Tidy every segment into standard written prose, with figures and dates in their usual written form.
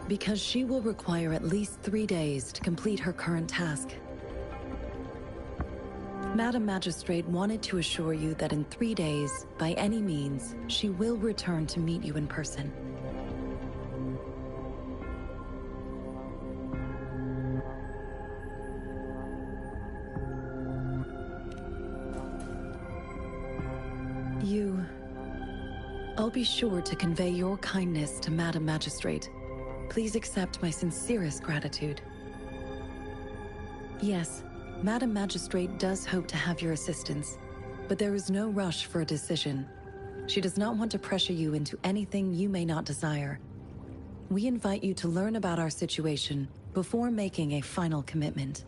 Because she will require at least 3 days to complete her current task. Madam Magistrate wanted to assure you that in 3 days, by any means, she will return to meet you in person. I'll be sure to convey your kindness to Madam Magistrate. Please accept my sincerest gratitude. Yes, Madam Magistrate does hope to have your assistance, but there is no rush for a decision. She does not want to pressure you into anything you may not desire. We invite you to learn about our situation before making a final commitment.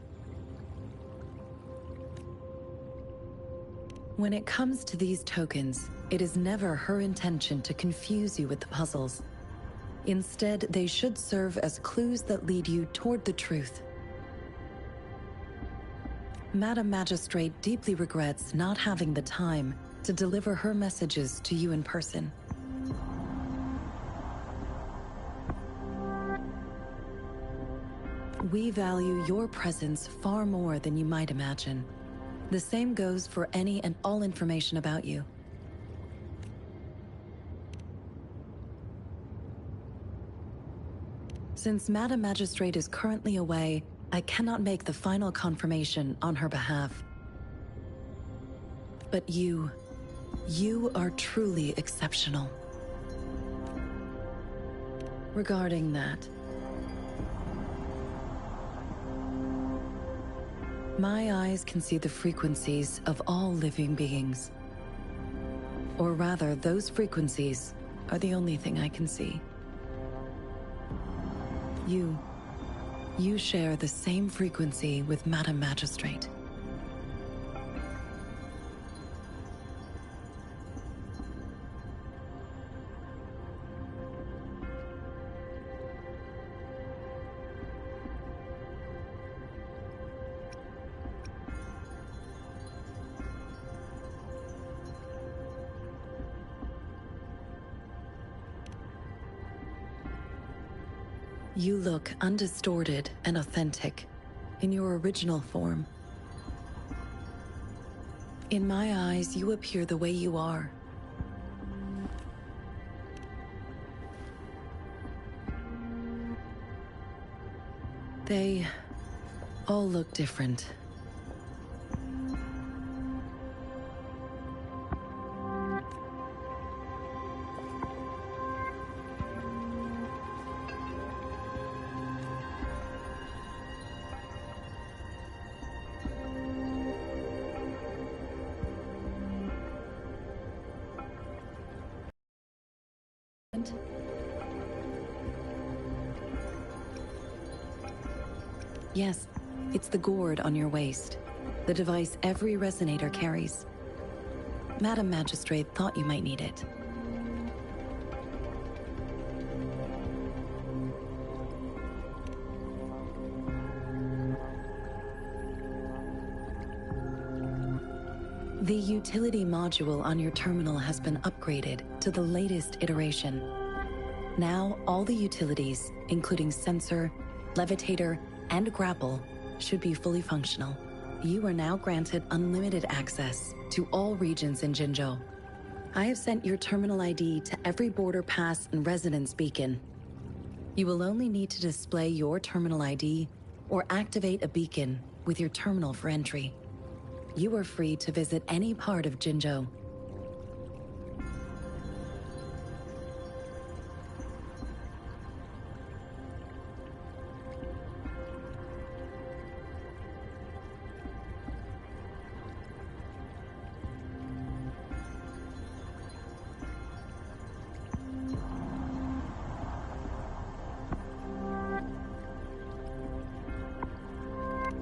When it comes to these tokens, it is never her intention to confuse you with the puzzles. Instead, they should serve as clues that lead you toward the truth. Madam Magistrate deeply regrets not having the time to deliver her messages to you in person. We value your presence far more than you might imagine. The same goes for any and all information about you. Since Madam Magistrate is currently away, I cannot make the final confirmation on her behalf. But you are truly exceptional. Regarding that, my eyes can see the frequencies of all living beings. Or rather, those frequencies are the only thing I can see. You share the same frequency with Madam Magistrate. You look undistorted and authentic in your original form. In my eyes, you appear the way you are. They all look different. Yes, it's the gourd on your waist, the device every resonator carries. Madam Magistrate thought you might need it. The utility module on your terminal has been upgraded to the latest iteration. Now, all the utilities, including sensor, levitator, and grapple, should be fully functional. You are now granted unlimited access to all regions in Jinzhou. I have sent your terminal ID to every border pass and residence beacon. You will only need to display your terminal ID or activate a beacon with your terminal for entry. You are free to visit any part of Jinzhou.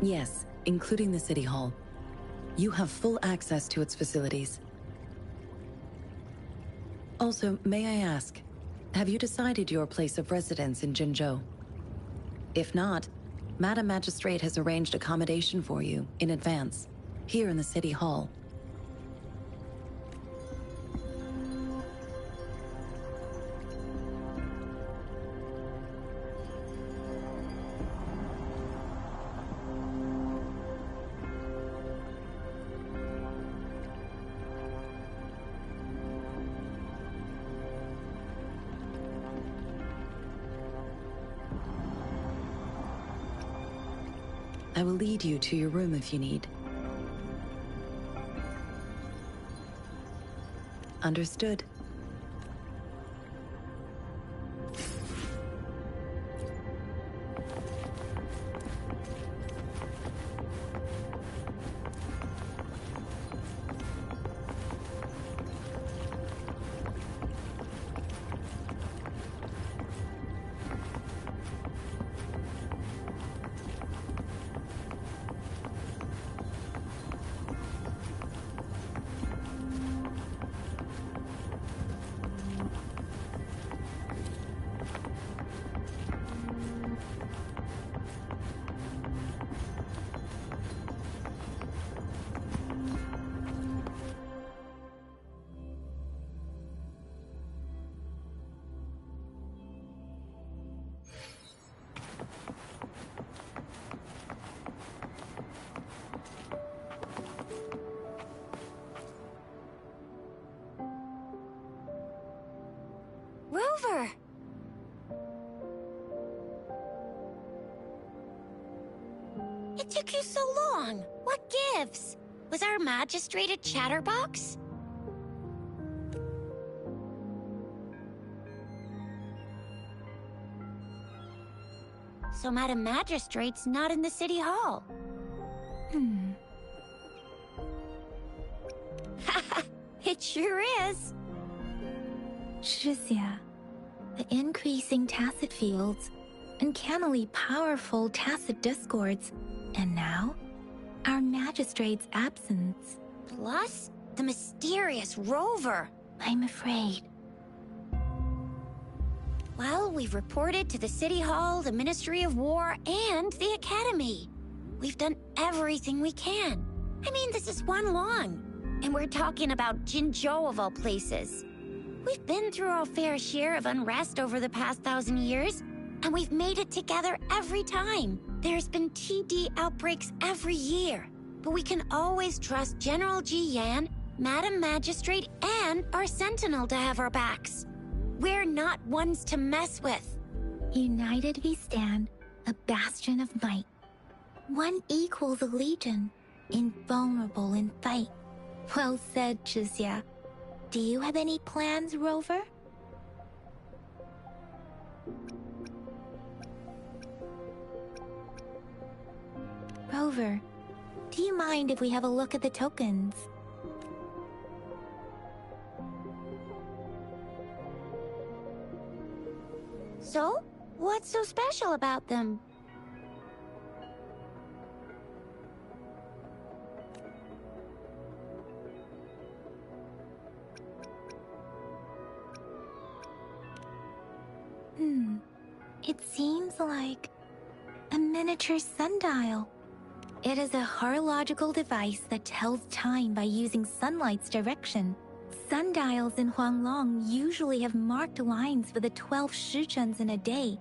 Yes, including the City Hall. You have full access to its facilities. Also, may I ask, have you decided your place of residence in Jinzhou? If not, Madam Magistrate has arranged accommodation for you in advance, here in the City Hall. I will lead you to your room if you need. Understood. Rover! It took you so long. What gives? Was our magistrate a chatterbox? So Madam Magistrate's not in the city hall. It sure is. Shizia, the increasing tacit fields, uncannily powerful tacit discords, and now, our magistrate's absence. Plus, the mysterious Rover. I'm afraid. Well, we've reported to the City Hall, the Ministry of War, and the Academy. We've done everything we can. I mean, this is one long. And we're talking about Jinzhou of all places. We've been through our fair share of unrest over the past 1,000 years, and we've made it together every time. There's been TD outbreaks every year, but we can always trust General Ji Yan, Madam Magistrate, and our Sentinel to have our backs. We're not ones to mess with. United we stand, a bastion of might. One equals a legion, invulnerable in fight. Well said, Shizia. Do you have any plans, Rover? Rover, do you mind if we have a look at the tokens? So, what's so special about them? It seems like a miniature sundial. It is a horological device that tells time by using sunlight's direction. Sundials in Huanglong usually have marked lines for the 12 shichens in a day,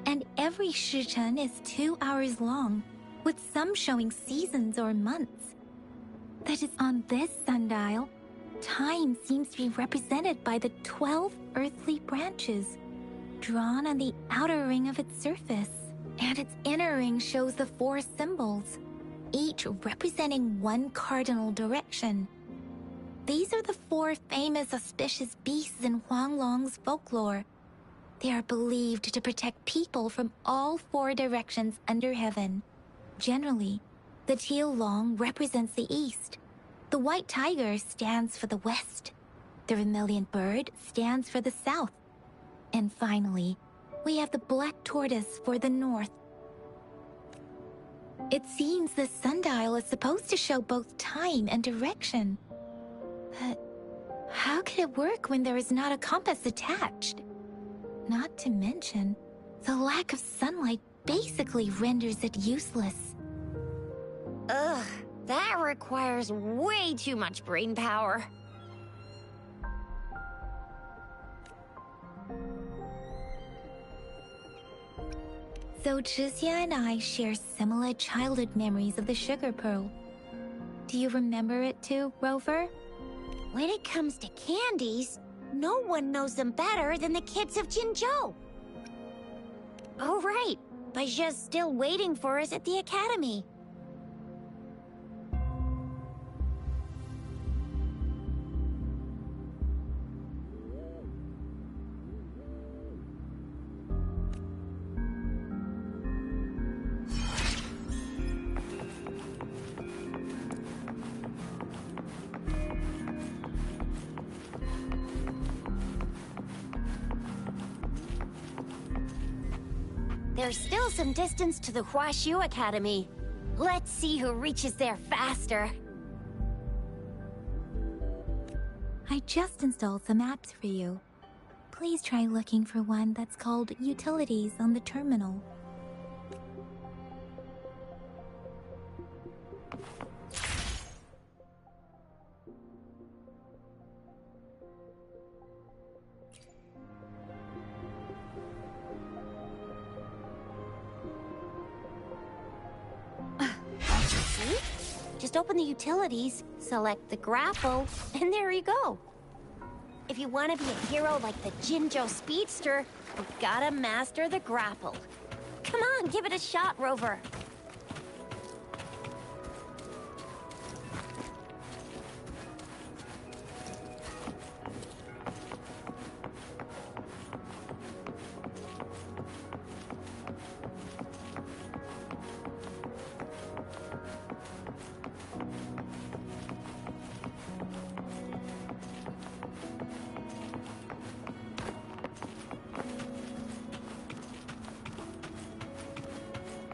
and every shichen is 2 hours long, with some showing seasons or months. That is, on this sundial, time seems to be represented by the 12 earthly branches, drawn on the outer ring of its surface, and its inner ring shows the 4 symbols, each representing one cardinal direction. These are the 4 famous auspicious beasts in Huanglong's folklore. They are believed to protect people from all 4 directions under heaven. Generally, the teal long represents the east, the white tiger stands for the west, the vermilion bird stands for the south, and finally, we have the black tortoise for the north. It seems the sundial is supposed to show both time and direction. But how could it work when there is not a compass attached? Not to mention, the lack of sunlight basically renders it useless. Ugh, that requires way too much brain power. So Zhixia and I share similar childhood memories of the sugar pearl. Do you remember it too, Rover? When it comes to candies, no one knows them better than the kids of Jinzhou. Oh, right. by just still waiting for us at the Academy. There's still some distance to the Huashu Academy. Let's see who reaches there faster. I just installed some apps for you. Please try looking for one that's called Utilities on the terminal. Just open the utilities, select the grapple, and there you go. If you want to be a hero like the Jinjo Speedster, you gotta master the grapple. Come on, give it a shot, Rover.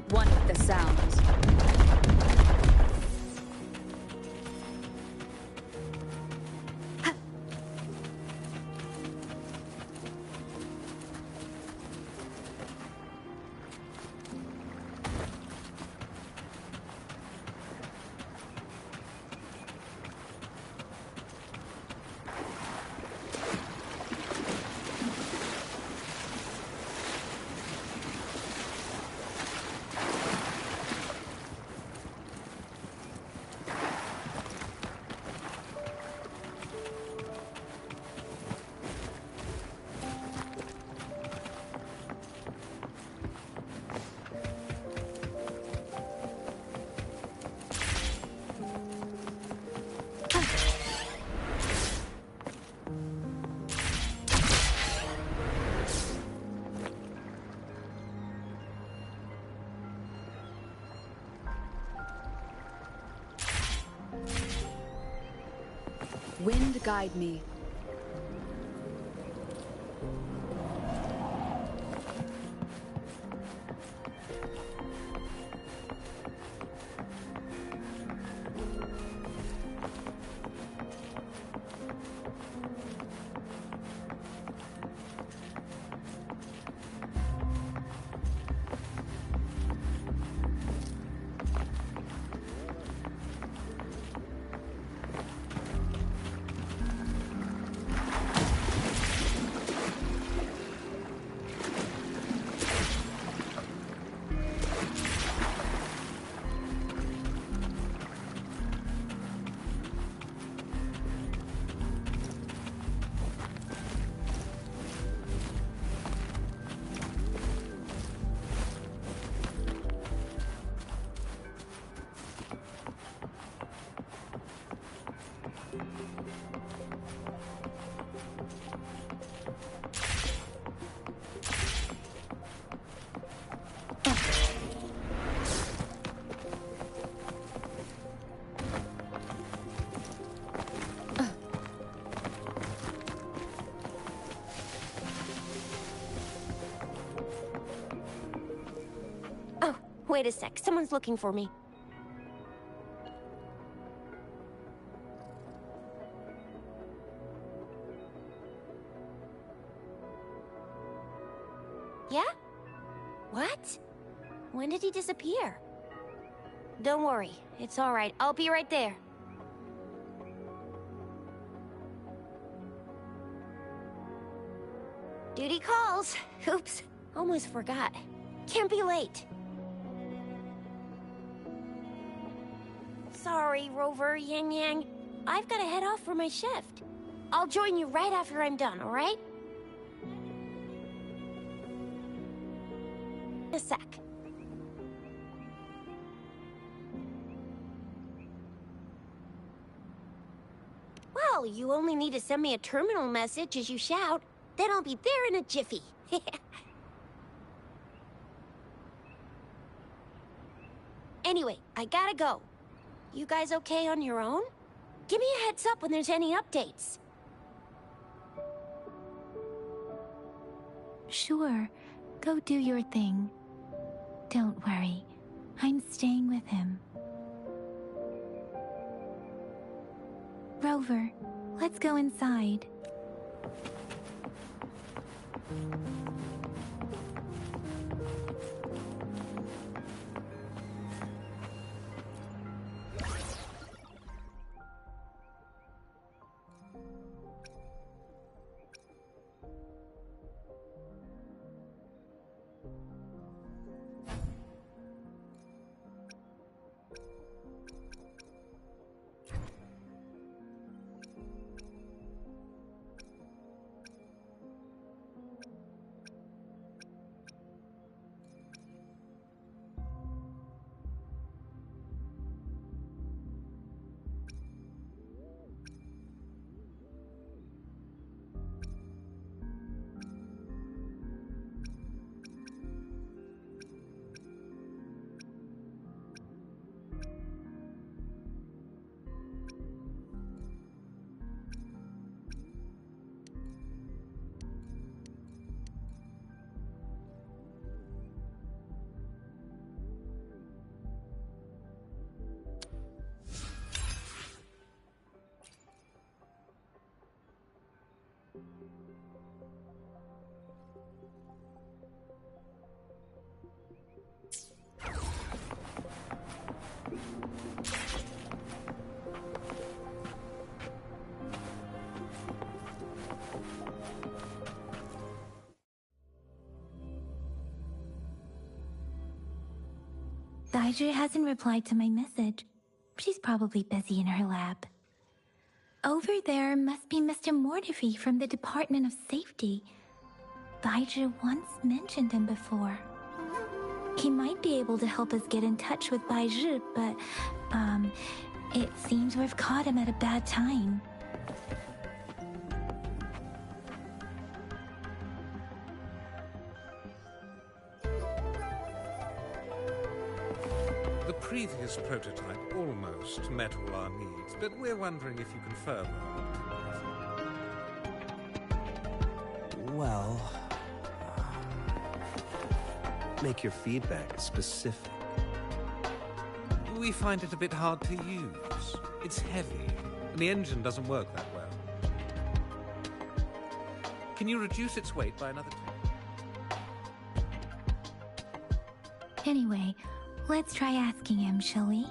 One with the sounds. Wind guide me. Wait a sec, someone's looking for me. Yeah? What? When did he disappear? Don't worry, it's all right. I'll be right there. Duty calls. Oops, almost forgot. Can't be late. Sorry, Rover, Yang Yang. I've got to head off for my shift. I'll join you right after I'm done, all right? A sec. all. You only need to send me a terminal message as you shout. Then I'll be there in a jiffy. Anyway, I gotta go. You guys okay on your own? Give me a heads up when there's any updates. Sure, go do your thing. Don't worry, I'm staying with him. Rover, let's go inside. Daiju hasn't replied to my message. She's probably busy in her lab. Over there must be Mr. Mortefi from the Department of Safety. Daiju once mentioned him before. He might be able to help us get in touch with Baizhi, but, it seems we've caught him at a bad time. The previous prototype almost met all our needs, but we're wondering if you can further optimize. Well, make your feedback specific. We find it a bit hard to use. It's heavy, and the engine doesn't work that well. Can you reduce its weight by another 10? Anyway, let's try asking him, shall we?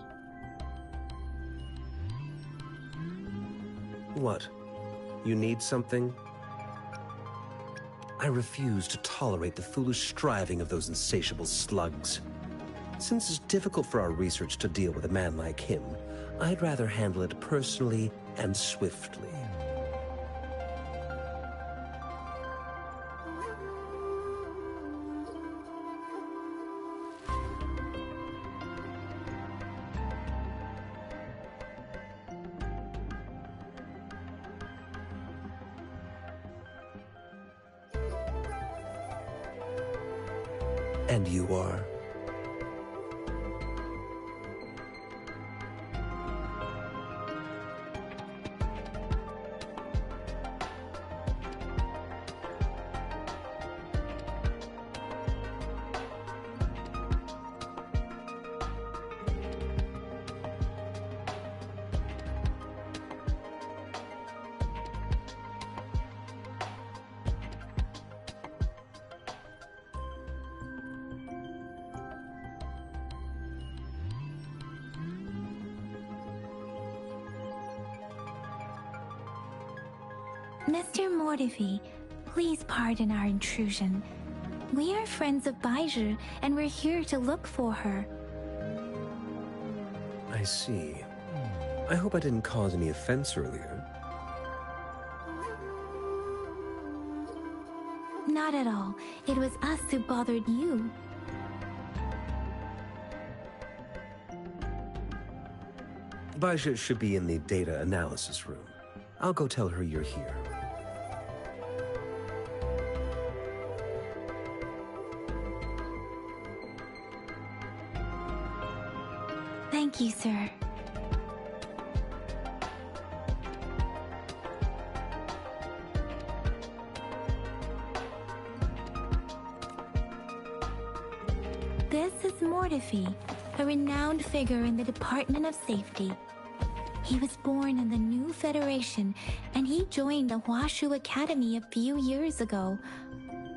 What? You need something? I refuse to tolerate the foolish striving of those insatiable slugs. Since it's difficult for our research to deal with a man like him, I'd rather handle it personally and swiftly. And you are? Mr. Mortefi, please pardon our intrusion. We are friends of Baizhi, and we're here to look for her. I see. I hope I didn't cause any offense earlier. Not at all. It was us who bothered you. Baizhi should be in the data analysis room. I'll go tell her you're here. Thank you, sir. This is Mortifi, a renowned figure in the Department of Safety. He was born in the new Federation, and he joined the Washu Academy a few years ago.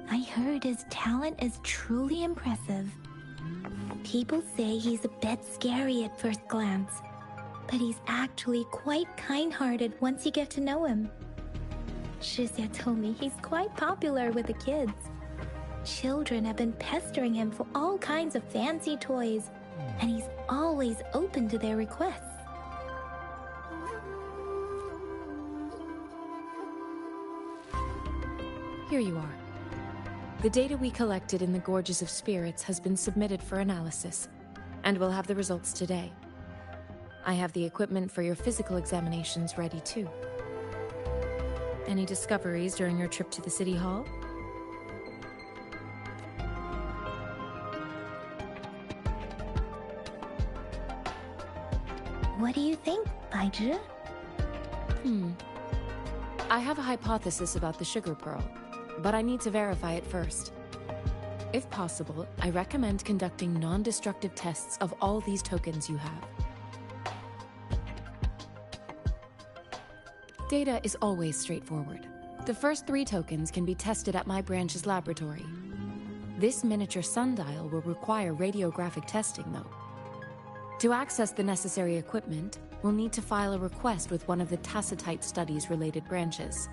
I heard his talent is truly impressive. People say he's a bit scary at first glance, but he's actually quite kind-hearted once you get to know him. Shizia told me he's quite popular with the kids. Children have been pestering him for all kinds of fancy toys, and he's always open to their requests. Here you are. The data we collected in the Gorges of Spirits has been submitted for analysis, and we'll have the results today. I have the equipment for your physical examinations ready too. Any discoveries during your trip to the City Hall? What do you think, Baizhi? I have a hypothesis about the sugar pearl, but I need to verify it first. If possible, I recommend conducting non-destructive tests of all these tokens you have. Data is always straightforward. The first 3 tokens can be tested at my branch's laboratory. This miniature sundial will require radiographic testing, though. To access the necessary equipment, we'll need to file a request with one of the Tacitite Studies-related branches.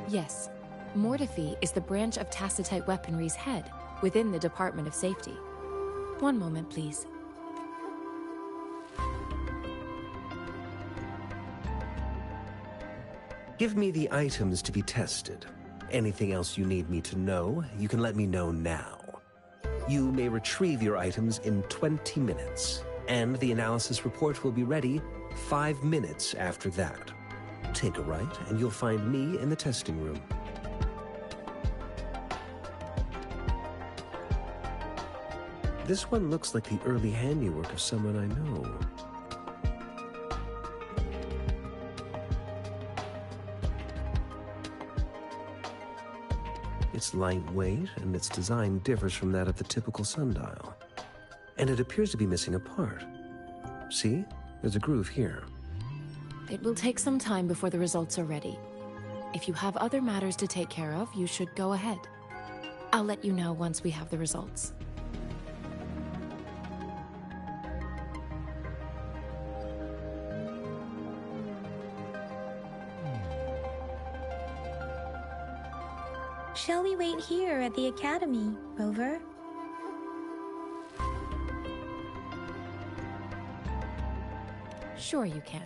Yes, Mortifi is the branch of Tacitite Weaponry's head within the Department of Safety. One moment, please. Give me the items to be tested. Anything else you need me to know, you can let me know now. You may retrieve your items in 20 minutes, and the analysis report will be ready 5 minutes after that. Take a right, and you'll find me in the testing room. This one looks like the early handiwork of someone I know. It's lightweight, and its design differs from that of the typical sundial. And it appears to be missing a part. See? There's a groove here. It will take some time before the results are ready. If you have other matters to take care of, you should go ahead. I'll let you know once we have the results. Shall we wait here at the Academy, Rover? Sure you can.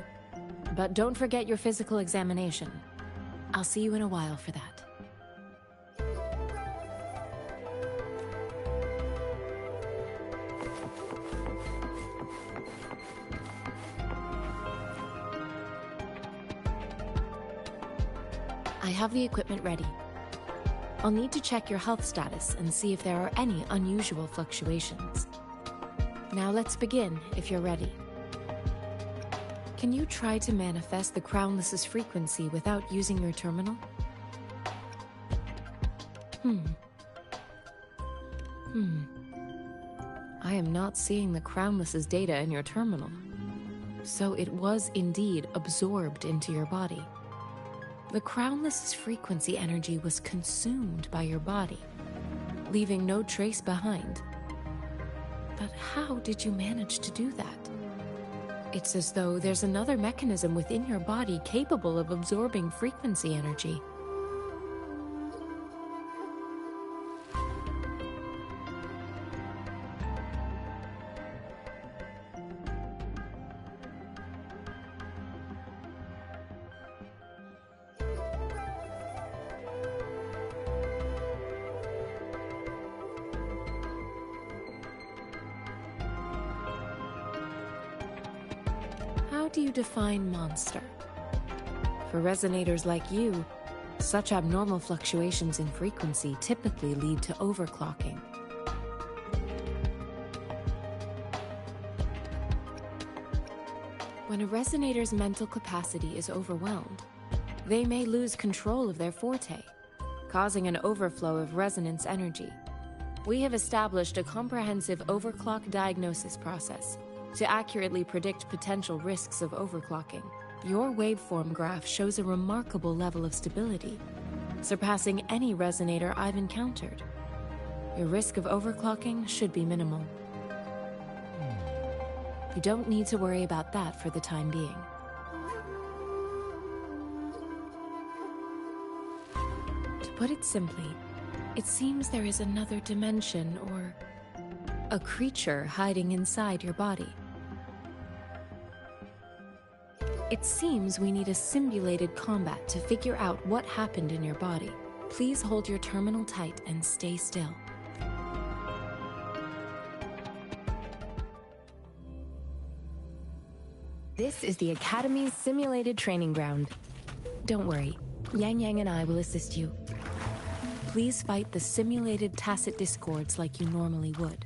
But don't forget your physical examination. I'll see you in a while for that. I have the equipment ready. I'll need to check your health status and see if there are any unusual fluctuations. Now let's begin, if you're ready. Can you try to manifest the Crownless's frequency without using your terminal? I am not seeing the Crownless's data in your terminal. So it was indeed absorbed into your body. The Crownless's frequency energy was consumed by your body, leaving no trace behind. But how did you manage to do that? It's as though there's another mechanism within your body capable of absorbing frequency energy. do you define monster? For resonators like you, such abnormal fluctuations in frequency typically lead to overclocking. When a resonator's mental capacity is overwhelmed, they may lose control of their forte, causing an overflow of resonance energy. We have established a comprehensive overclock diagnosis process to accurately predict potential risks of overclocking. Your waveform graph shows a remarkable level of stability, surpassing any resonator I've encountered. Your risk of overclocking should be minimal. You don't need to worry about that for the time being. To put it simply, it seems there is another dimension or a creature hiding inside your body. It seems we need a simulated combat to figure out what happened in your body. Please hold your terminal tight and stay still. This is the Academy's simulated training ground. Don't worry, Yang Yang and I will assist you. Please fight the simulated tacit discords like you normally would.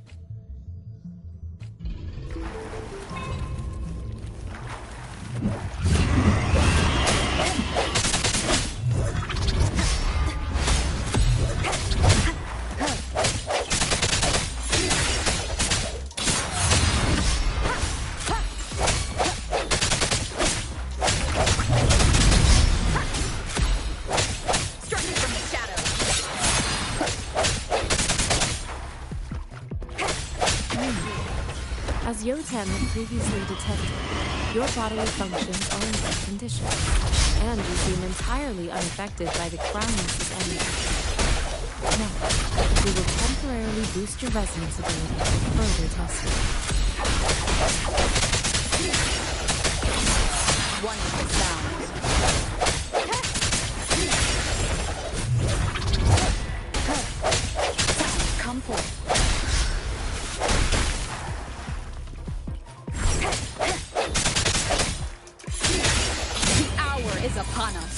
As Yotan had previously detected, your bodily functions are in good condition, and you seem entirely unaffected by the Crownless's energy. Now, we will temporarily boost your resonance ability for further testing. One with the sound. Come forth. Is upon us.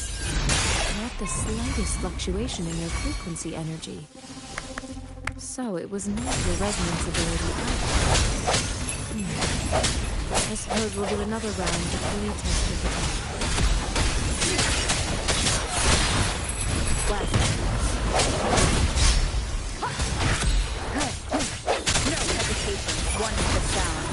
Not the slightest fluctuation in your frequency energy. So it was not your resonance ability either. I suppose we'll do another round to fully test your potential. No hesitation. One with the sound.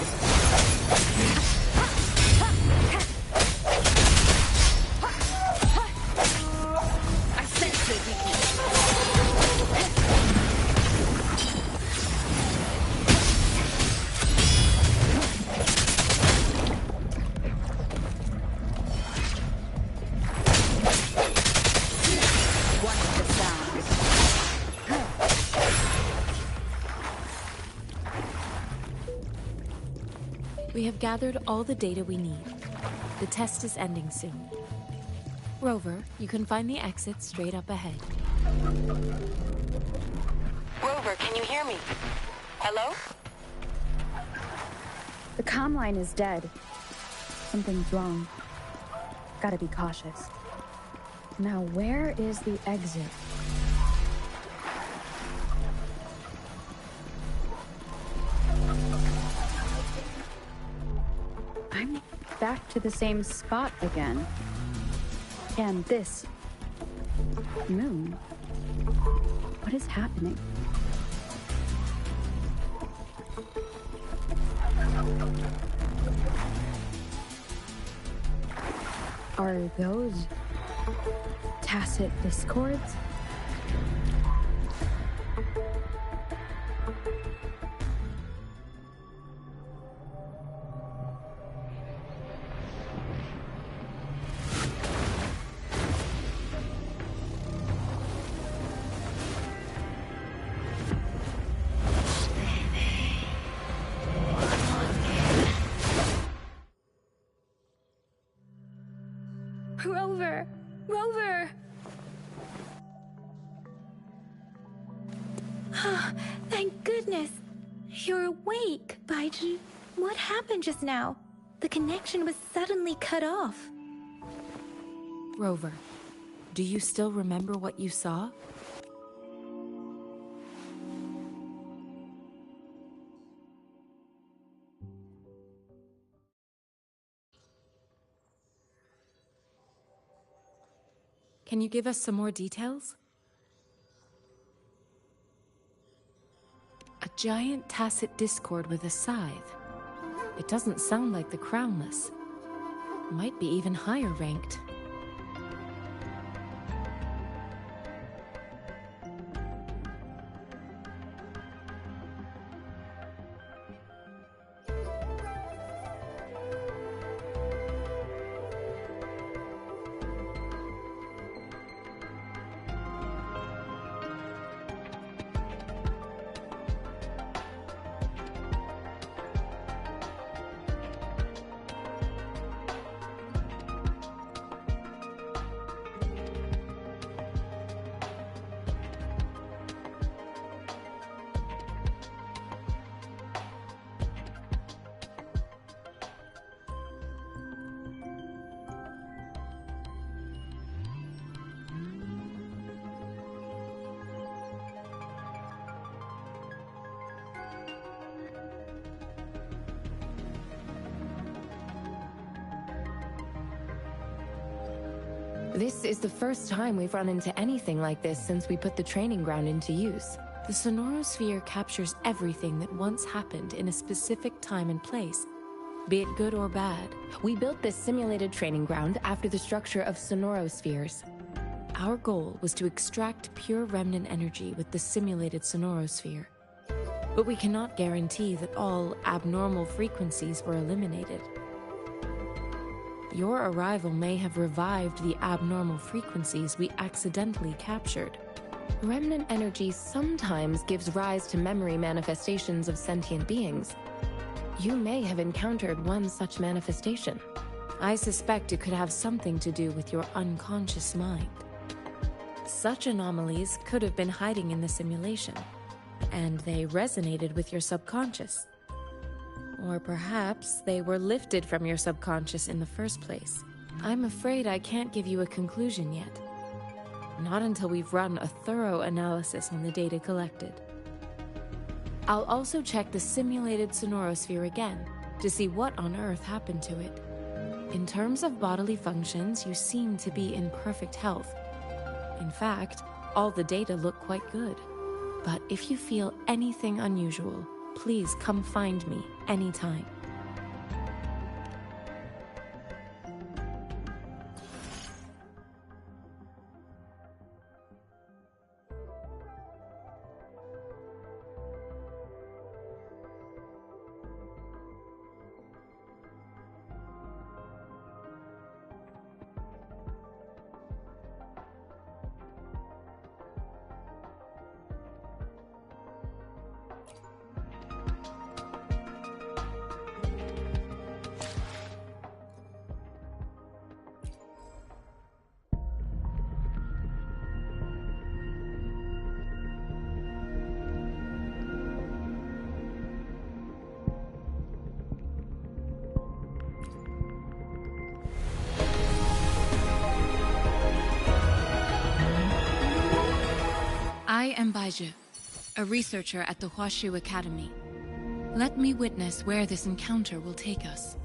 We have gathered all the data we need. The test is ending soon. Rover, you can find the exit straight up ahead. Rover, can you hear me? Hello? The comm line is dead. Something's wrong. Gotta be cautious. Now, where is the exit? I'm back to the same spot again. And this moon. What is happening? Are those tacit discords? Rover! Rover! Thank goodness. You're awake, Baiji. What happened just now? The connection was suddenly cut off. Rover, do you still remember what you saw? Can you give us some more details? A giant tacit discord with a scythe. It doesn't sound like the Crownless. Might be even higher ranked. This is the first time we've run into anything like this since we put the training ground into use. The sonorosphere captures everything that once happened in a specific time and place, be it good or bad. We built this simulated training ground after the structure of sonorospheres. Our goal was to extract pure remnant energy with the simulated sonorosphere. But we cannot guarantee that all abnormal frequencies were eliminated. Your arrival may have revived the abnormal frequencies we accidentally captured. Remnant energy sometimes gives rise to memory manifestations of sentient beings. You may have encountered one such manifestation. I suspect it could have something to do with your unconscious mind. Such anomalies could have been hiding in the simulation, and they resonated with your subconscious. Or perhaps they were lifted from your subconscious in the first place. I'm afraid I can't give you a conclusion yet. Not until we've run a thorough analysis on the data collected. I'll also check the simulated sonorosphere again to see what on earth happened to it. In terms of bodily functions, you seem to be in perfect health. In fact, all the data look quite good. But if you feel anything unusual, please come find me anytime. I am Baizhi, a researcher at the Huashu Academy. Let me witness where this encounter will take us.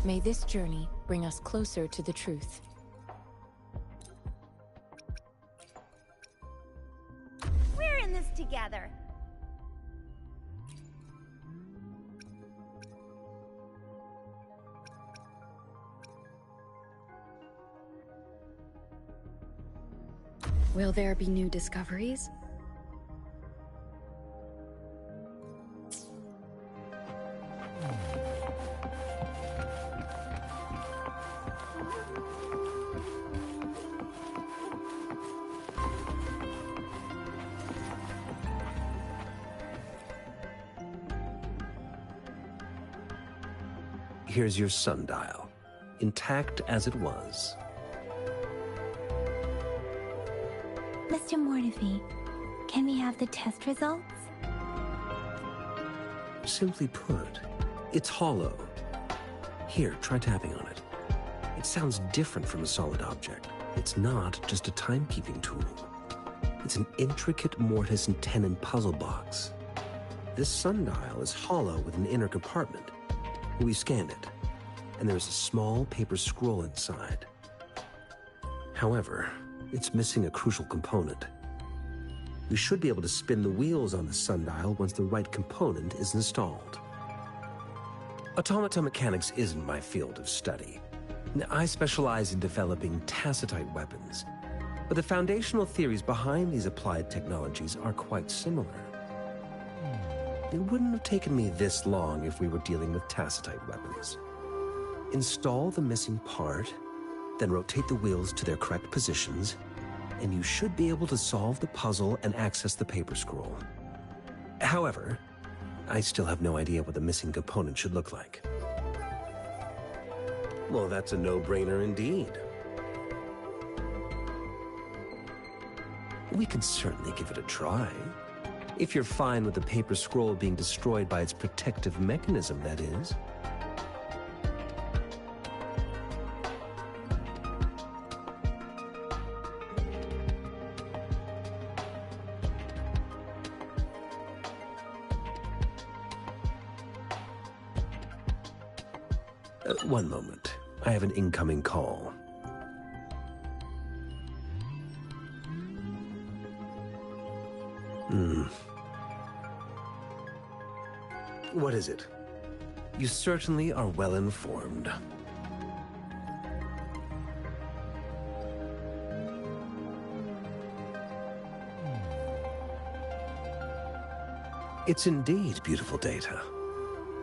May this journey bring us closer to the truth. We're in this together. Will there be new discoveries? Here's your sundial, intact as it was. Mr. Mortefi, can we have the test results? Simply put, it's hollow. Here, try tapping on it. It sounds different from a solid object. It's not just a timekeeping tool. It's an intricate mortise and tenon puzzle box. This sundial is hollow with an inner compartment. We scanned it, and there's a small paper scroll inside. However, it's missing a crucial component. We should be able to spin the wheels on the sundial once the right component is installed. Automata mechanics isn't my field of study. I specialize in developing tacitite weapons, but the foundational theories behind these applied technologies are quite similar. It wouldn't have taken me this long if we were dealing with tacitite weapons. Install the missing part, then rotate the wheels to their correct positions, and you should be able to solve the puzzle and access the paper scroll. However, I still have no idea what the missing component should look like. Well, that's a no-brainer indeed. We can certainly give it a try. If you're fine with the paper scroll being destroyed by its protective mechanism, that is. One moment. I have an incoming call. What is it? You certainly are well informed. It's indeed beautiful data.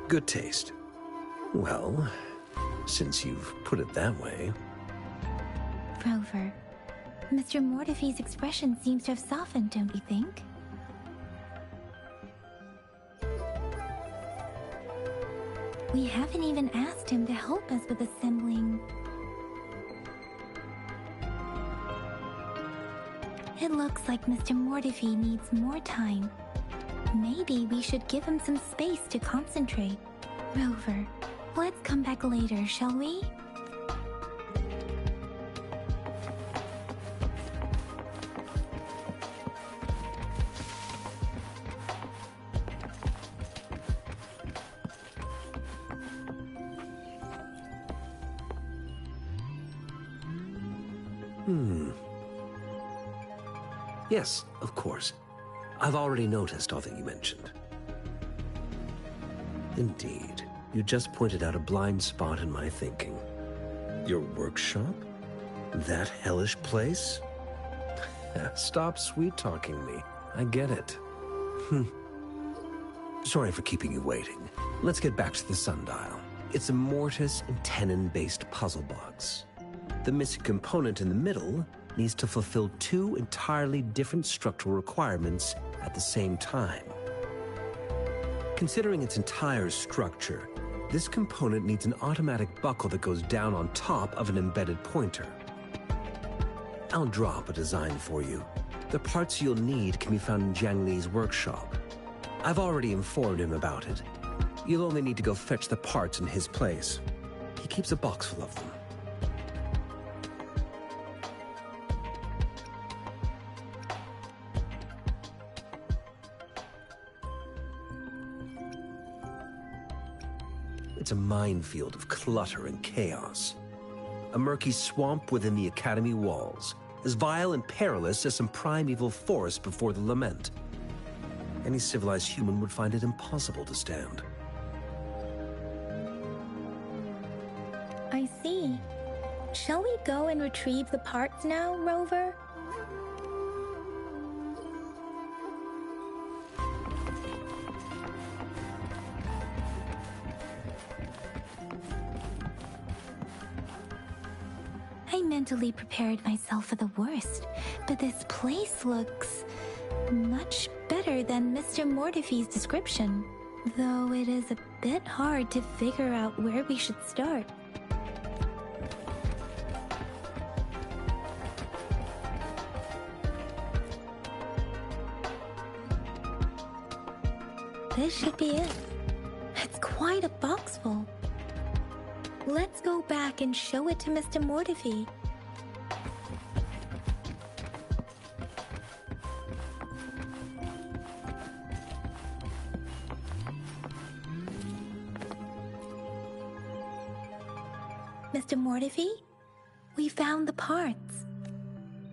Good taste. Well, since you've put it that way. Rover, Mr. Mortefi's expression seems to have softened, don't you think? We haven't even asked him to help us with assembling. It looks like Mr. Mortefi needs more time. Maybe we should give him some space to concentrate. Rover, let's come back later, shall we? Yes, of course. I've already noticed all that you mentioned. Indeed, you just pointed out a blind spot in my thinking. Your workshop? That hellish place? Stop sweet-talking me. I get it. Sorry for keeping you waiting. Let's get back to the sundial. It's a mortise and tenon-based puzzle box. The missing component in the middle needs to fulfill two entirely different structural requirements at the same time. Considering its entire structure, this component needs an automatic buckle that goes down on top of an embedded pointer. I'll draw up a design for you. The parts you'll need can be found in Jiang Li's workshop. I've already informed him about it. You'll only need to go fetch the parts in his place. He keeps a box full of them. It's a minefield of clutter and chaos. A murky swamp within the Academy walls, as vile and perilous as some primeval forest before the Lament. Any civilized human would find it impossible to stand. I see. Shall we go and retrieve the parts now, Rover? I mentally prepared myself for the worst, but this place looks much better than Mr. Mortifee's description, though it is a bit hard to figure out where we should start. This should be it. It's quite a box full. Let's go back and show it to Mr. Mortifee. Mr. Mortifee, we found the parts.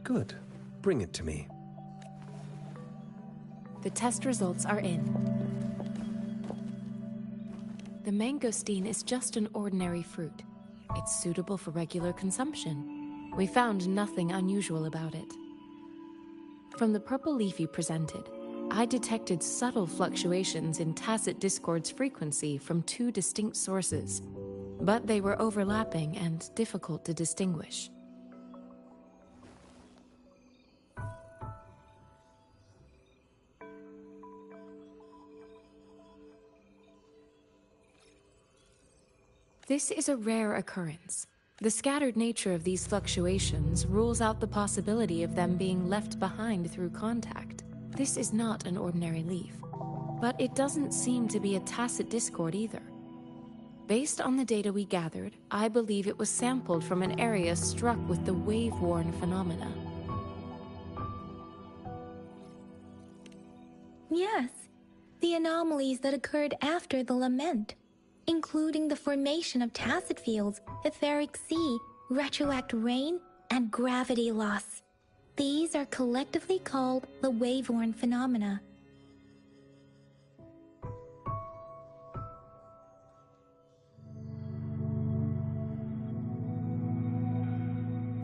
Good. Bring it to me. The test results are in. The mangosteen is just an ordinary fruit. It's suitable for regular consumption. We found nothing unusual about it. From the purple leaf you presented, I detected subtle fluctuations in Tacit Discord's frequency from two distinct sources, but they were overlapping and difficult to distinguish. This is a rare occurrence. The scattered nature of these fluctuations rules out the possibility of them being left behind through contact. This is not an ordinary leaf, but it doesn't seem to be a Tacit Discord either. Based on the data we gathered, I believe it was sampled from an area struck with the wave-worn phenomena. Yes, the anomalies that occurred after the Lament, including the formation of tacit fields, etheric sea, retroact rain, and gravity loss. These are collectively called the wave-worn phenomena.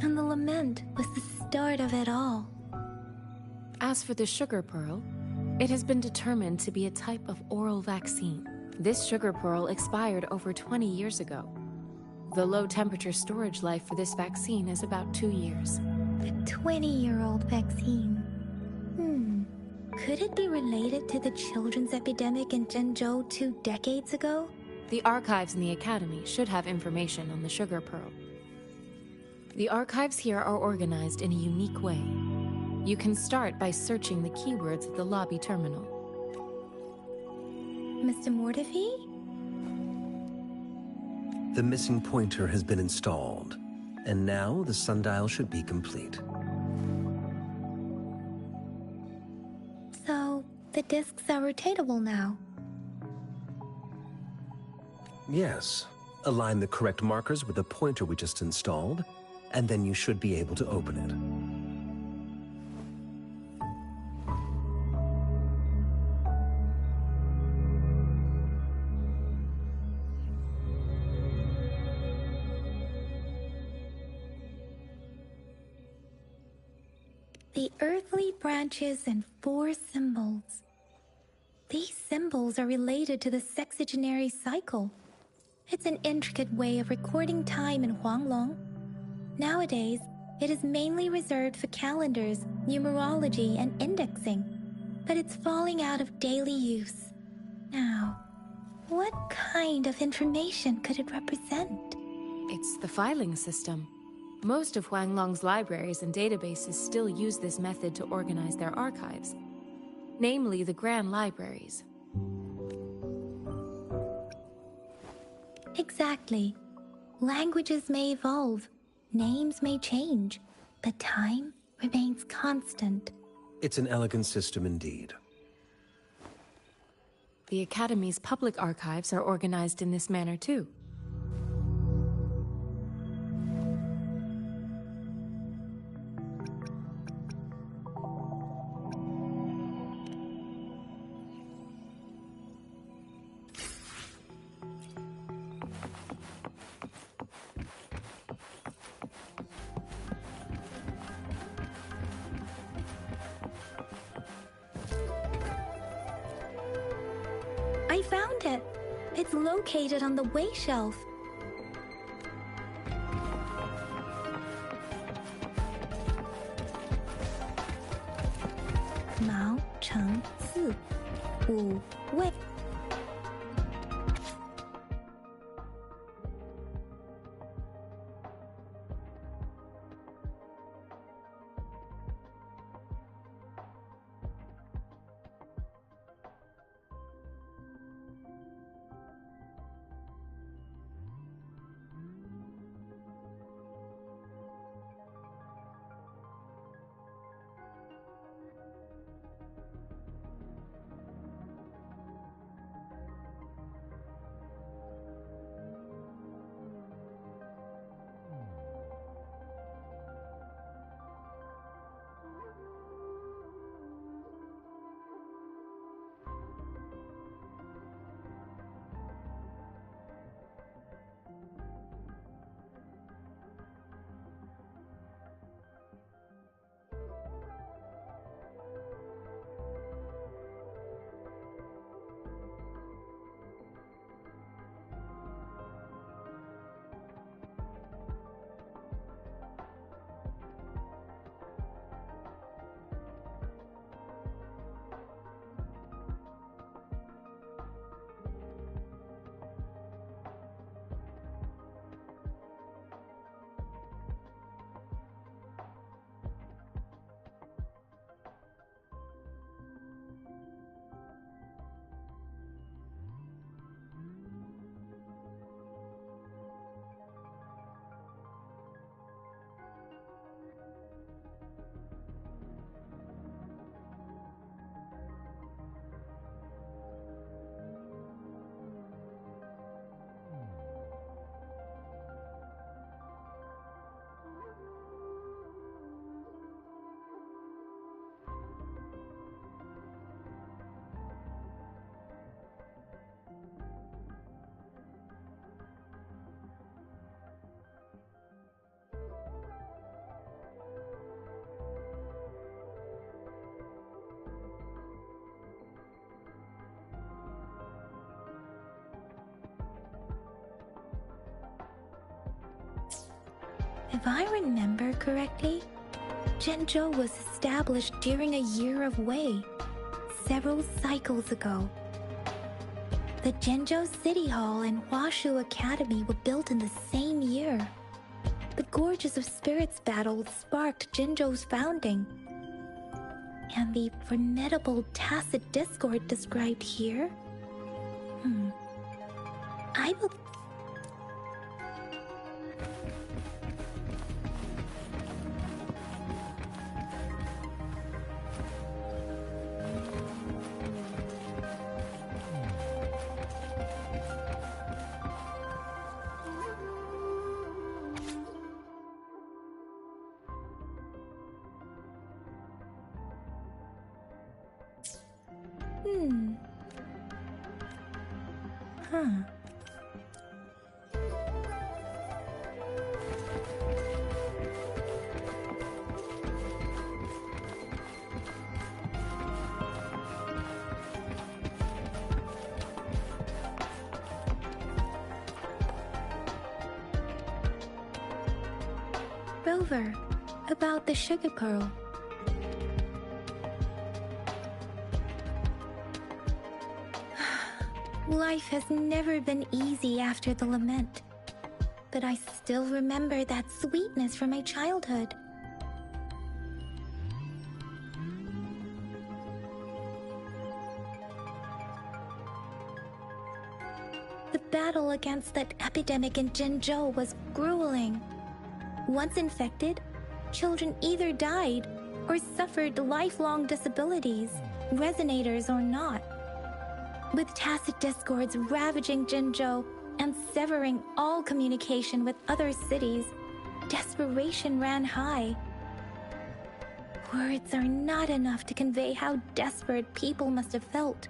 And the Lament was the start of it all. As for the sugar pearl, it has been determined to be a type of oral vaccine. This sugar pearl expired over 20 years ago. The low-temperature storage life for this vaccine is about 2 years. A 20-year-old vaccine. Could it be related to the children's epidemic in Zhengzhou 2 decades ago? The archives in the Academy should have information on the sugar pearl. The archives here are organized in a unique way. You can start by searching the keywords at the lobby terminal. Mr. Mortifee? The missing pointer has been installed, and now the sundial should be complete. So, the discs are rotatable now? Yes. Align the correct markers with the pointer we just installed, and then you should be able to open it. The earthly branches and 4 symbols. These symbols are related to the sexagenary cycle. It's an intricate way of recording time in Huanglong. Nowadays, it is mainly reserved for calendars, numerology, and indexing, but it's falling out of daily use. Now, what kind of information could it represent? It's the filing system. Most of Huanglong's libraries and databases still use this method to organize their archives, namely the Grand Libraries. Exactly. Languages may evolve, names may change, but time remains constant. It's an elegant system indeed. The Academy's public archives are organized in this manner too. I found it. It's located on the way shelf. Mao Cheng Si, Wu Wei. If I remember correctly, Zhenzhou was established during a year of Wei, several cycles ago. The Zhenzhou City Hall and Huashu Academy were built in the same year. The Gorges of Spirits battle sparked Zhenzhou's founding. And the formidable tacit discord described here? I will... Rover, about the sugar pearl. Life has never been easy after the lament, but I still remember that sweetness from my childhood. The battle against that epidemic in Zhenzhou was grueling. Once infected, children either died or suffered lifelong disabilities, resonators or not. With tacit discords ravaging Jinzhou and severing all communication with other cities, desperation ran high. Words are not enough to convey how desperate people must have felt.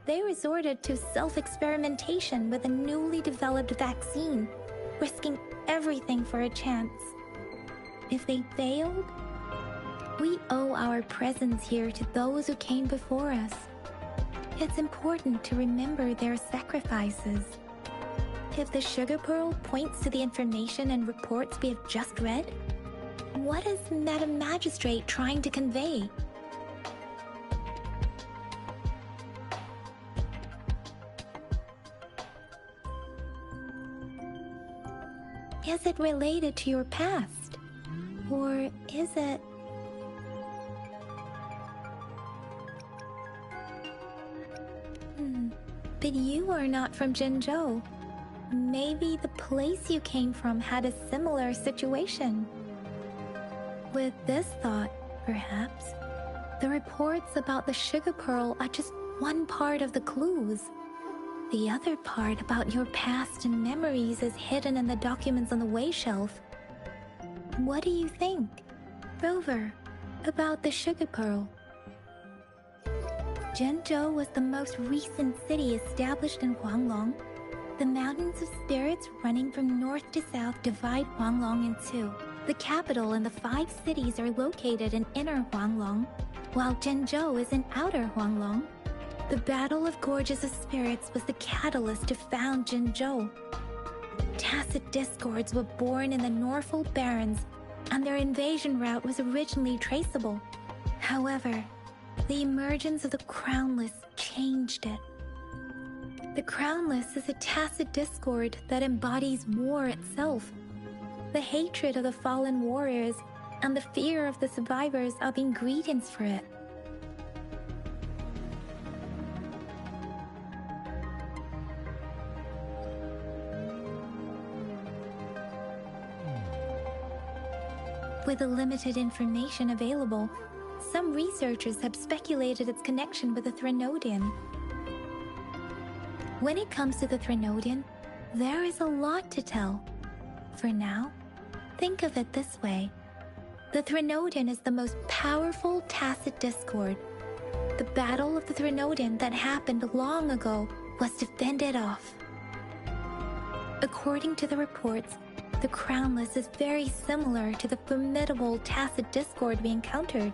They resorted to self-experimentation with a newly developed vaccine, risking everything for a chance. If they failed, we owe our presence here to those who came before us. It's important to remember their sacrifices. If the sugar pearl points to the information and reports we have just read, what is Madam Magistrate trying to convey? Is it related to your past? Or is it... But you are not from Jinzhou. Maybe the place you came from had a similar situation. With this thought, perhaps, the reports about the sugar pearl are just one part of the clues. The other part about your past and memories is hidden in the documents on the way shelf. What do you think, Rover, about the sugar pearl? Jinzhou was the most recent city established in Huanglong. The mountains of spirits running from north to south divide Huanglong in two. The capital and the 5 cities are located in inner Huanglong, while Jinzhou is in outer Huanglong. The Battle of Gorges of Spirits was the catalyst to found Jinzhou. Tacit discords were born in the Norfolk Barrens, and their invasion route was originally traceable. However, the emergence of the Crownless changed it. The Crownless is a tacit discord that embodies war itself. The hatred of the fallen warriors and the fear of the survivors are the ingredients for it. With the limited information available, some researchers have speculated its connection with the Threnodian. When it comes to the Threnodian, there is a lot to tell. For now, think of it this way. The Threnodian is the most powerful tacit discord. The Battle of the Threnodian that happened long ago was to fend it off. According to the reports, the Crownless is very similar to the formidable tacit discord we encountered.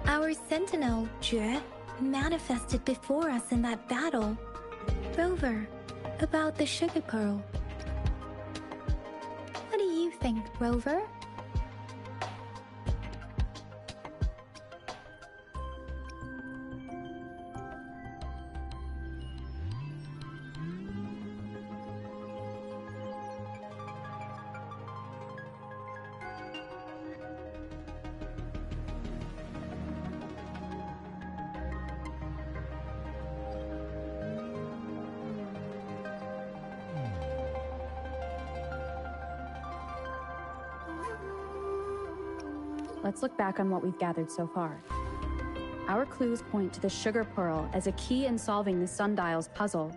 Our sentinel, Jue, manifested before us in that battle. Rover, about the sugar pearl. What do you think, Rover? Let's look back on what we've gathered so far. Our clues point to the sugar pearl as a key in solving the sundial's puzzle.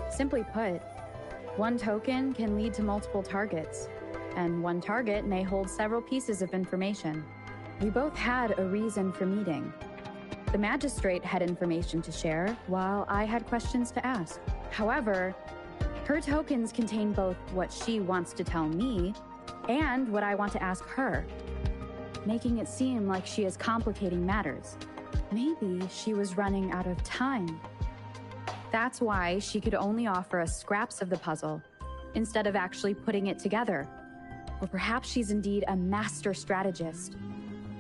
Simply put, one token can lead to multiple targets, and one target may hold several pieces of information. We both had a reason for meeting. The magistrate had information to share, while I had questions to ask. However, her tokens contain both what she wants to tell me and what I want to ask her, making it seem like she is complicating matters. Maybe she was running out of time. That's why she could only offer us scraps of the puzzle, instead of actually putting it together. Or perhaps she's indeed a master strategist,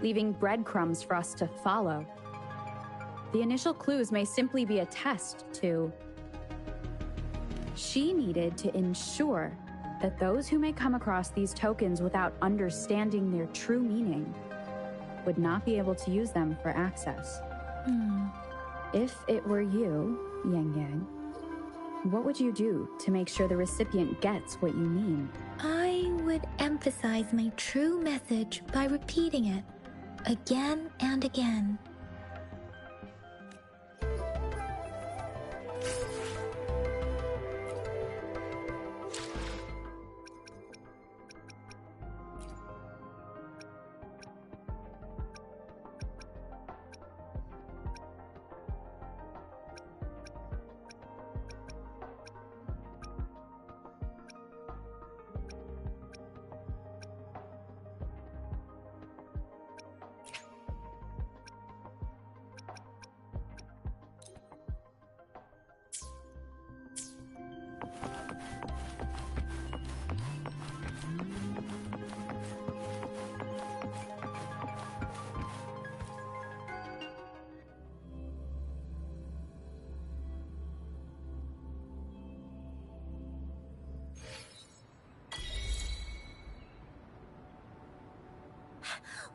leaving breadcrumbs for us to follow. The initial clues may simply be a test to... She needed to ensure that those who may come across these tokens without understanding their true meaning would not be able to use them for access. If it were you, Yang Yang, what would you do to make sure the recipient gets what you mean? I would emphasize my true message by repeating it, again and again.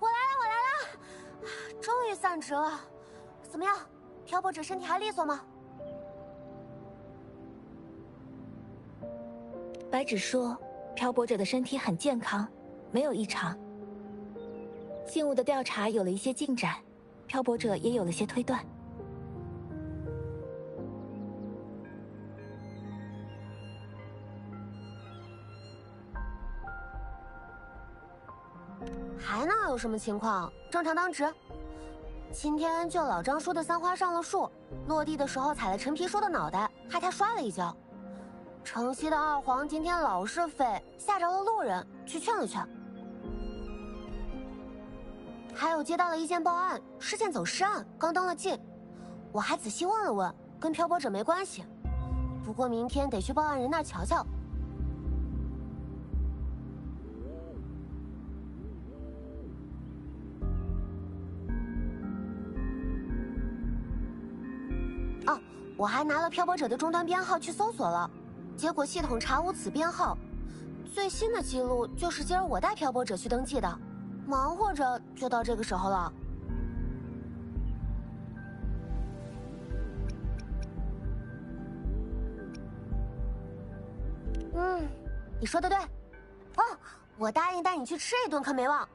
我来了，终于散值了。怎么样，漂泊者身体还利索吗？白纸说，漂泊者的身体很健康，没有异常。信物的调查有了一些进展，漂泊者也有了些推断。还能有什么情况？正常当值。今天就老张说的三花上了树，落地的时候踩了陈皮叔的脑袋，害他摔了一跤。城西的二皇今天老是废，吓着了路人，去劝了劝。还有接到了一件报案，是件走失案，刚登了记。我还仔细问了问，跟漂泊者没关系。不过明天得去报案人那儿瞧瞧。哦，我还拿了漂泊者的终端编号去搜索了，结果系统查无此编号。最新的记录就是今儿我带漂泊者去登记的，忙活着就到这个时候了。你说的对。哦，我答应带你去吃一顿，可没忘。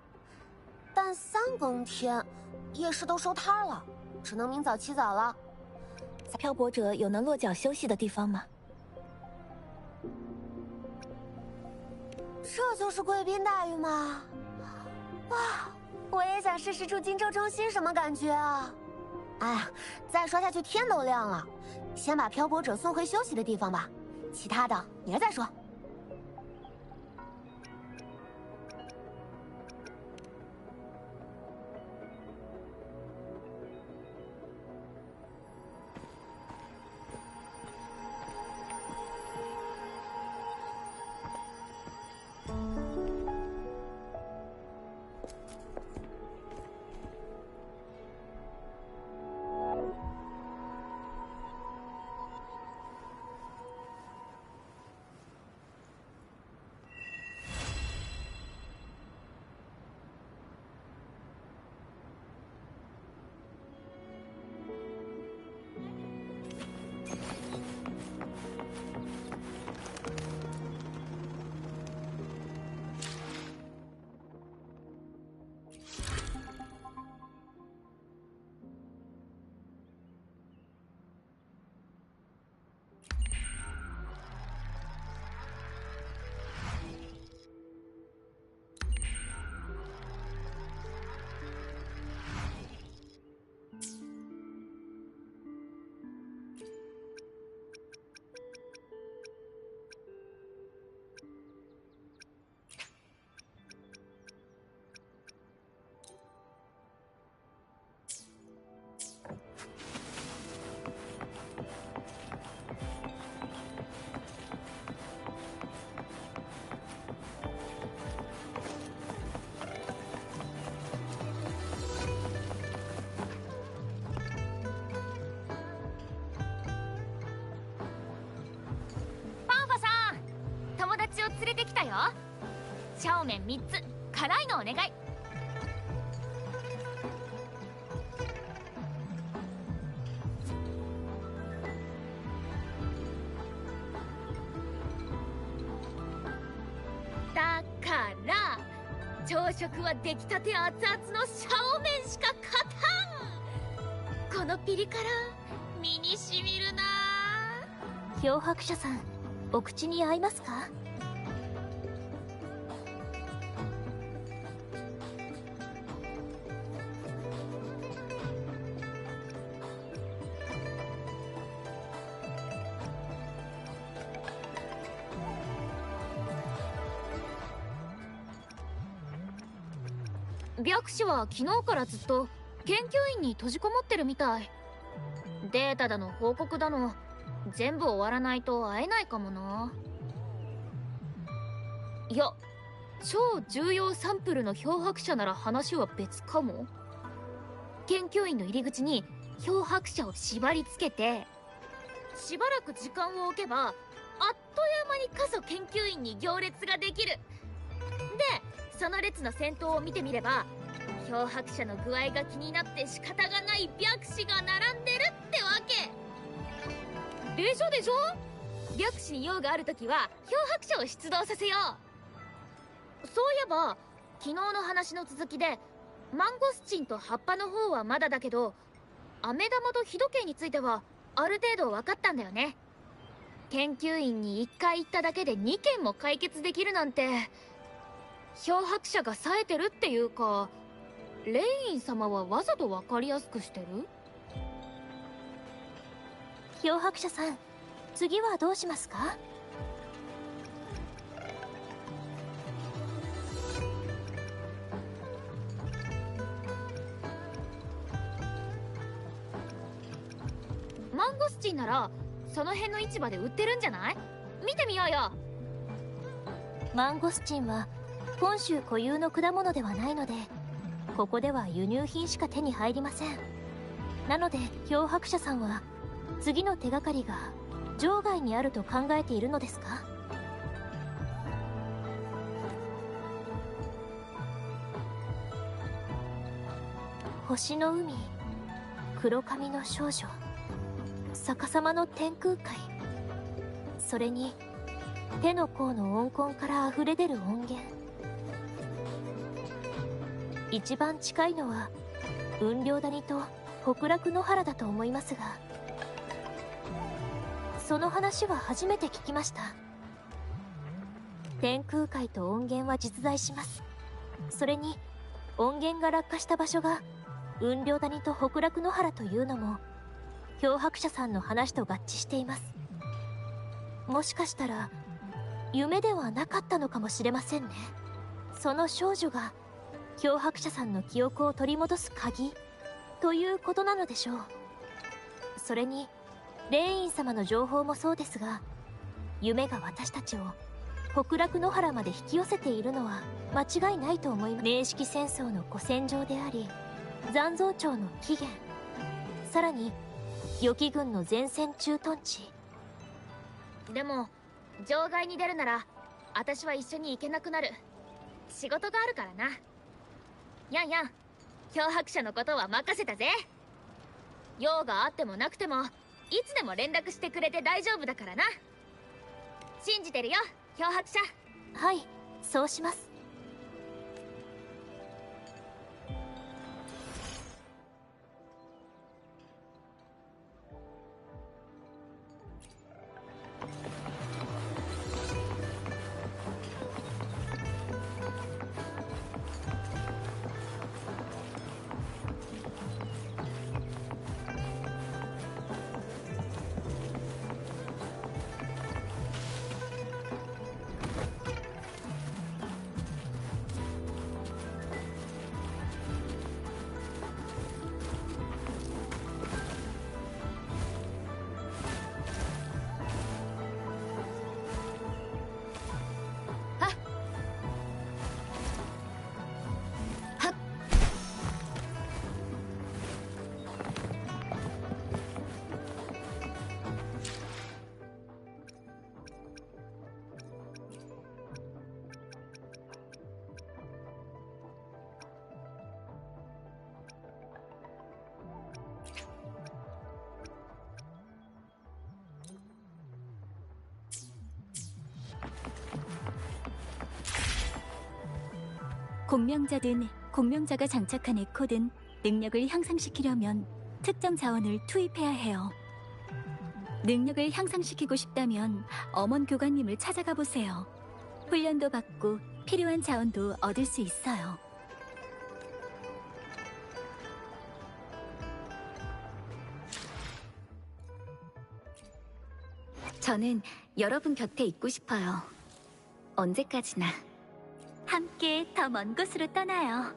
但3更天，夜市都收摊了，只能明早起早了。漂泊者有能落脚休息的地方吗？这就是贵宾待遇吗？哇，我也想试试住荆州中心什么感觉啊！哎呀，再说下去天都亮了，先把漂泊者送回休息的地方吧，其他的明儿再说。連れてきたよ。チャオメン3つ、辛いのお願い。だから朝食は出来たて熱々のシャオメンしか勝たん。このピリ辛身にしみるな。漂白者さん、お口に合いますか？白氏は昨日からずっと研究員に閉じこもってるみたい。データだの報告だの全部終わらないと会えないかもな。いや、超重要サンプルの漂白者なら話は別かも。研究員の入り口に漂白者を縛り付けて、しばらく時間を置けばあっという間に過疎研究員に行列ができる。でその列の先頭を見てみれば、漂白者の具合が気になって仕方がない白氏が並んでるってわけでしょ。白氏に用があるときは漂白者を出動させよう。そういえば昨日の話の続きで、マンゴスチンと葉っぱの方はまだだけど、飴玉と日時計についてはある程度分かったんだよね。研究員に1回行っただけで2件も解決できるなんて、漂白者が冴えてるっていうか、レイン様はわざと分かりやすくしてる？漂白者さん、次はどうしますか？マンゴスチンならその辺の市場で売ってるんじゃない？見てみようよ。マンゴスチンは本州固有の果物ではないので、ここでは輸入品しか手に入りません。なので漂白者さんは次の手がかりが場外にあると考えているのですか？星の海、黒髪の少女、逆さまの天空海、それに手の甲の温魂から溢れ出る音源。一番近いのは雲稜谷と北楽野原だと思いますが、その話は初めて聞きました。天空海と音源は実在します。それに音源が落下した場所が雲稜谷と北楽野原というのも漂白者さんの話と合致しています。もしかしたら夢ではなかったのかもしれませんね。その少女が漂白者さんの記憶を取り戻す鍵ということなのでしょう。それにレイン様の情報もそうですが、夢が私たちを北楽野原まで引き寄せているのは間違いないと思います。明式戦争の古戦場であり、残像町の起源、さらに予期軍の前線駐屯地。でも場外に出るなら私は一緒に行けなくなる。仕事があるからな。ヤンヤン、漂白者のことは任せたぜ。用があってもなくてもいつでも連絡してくれて大丈夫だからな。信じてるよ、漂白者。はい、そうします。 공명자든 공명자가 장착한 에코든 능력을 향상시키려면 특정 자원을 투입해야 해요. 능력을 향상시키고 싶다면 엄원 교관님을 찾아가 보세요. 훈련도 받고 필요한 자원도 얻을 수 있어요. 저는 여러분 곁에 있고 싶어요. 언제까지나. 함께 더 먼 곳으로 떠나요.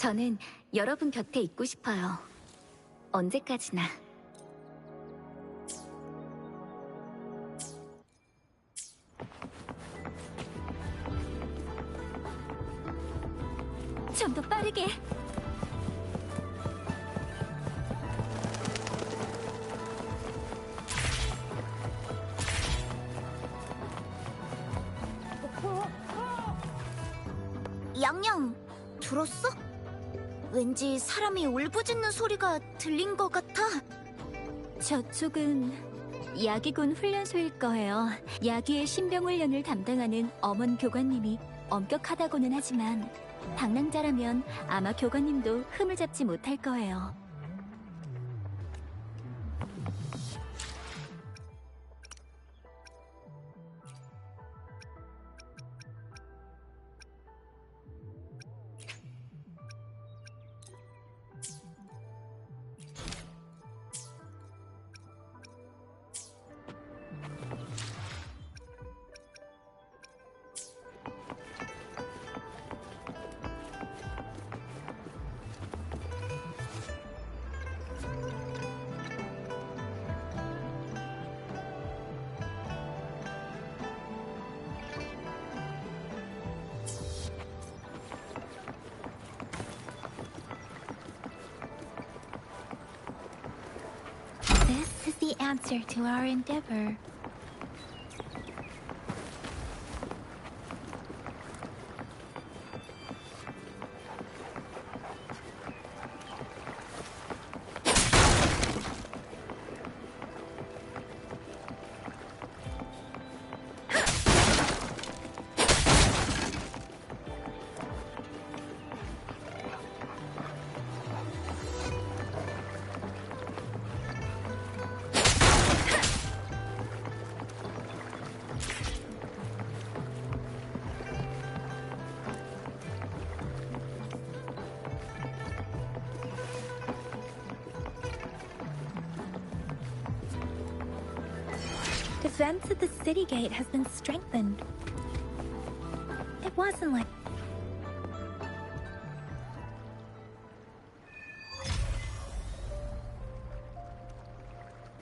저는 여러분 곁에 있고 싶어요. 언제까지나. 좀 더 빠르게. 양양, 들었어? 왠지 사람이 울부짖는 소리가 들린 것 같아. 저쪽은 야기군 훈련소일 거예요. 야기의 신병 훈련을 담당하는 엄원 교관님이 엄격하다고는 하지만 방랑자라면 아마 교관님도 흠을 잡지 못할 거예요. answer to our endeavor. Defense at the city gate has been strengthened. It wasn't like...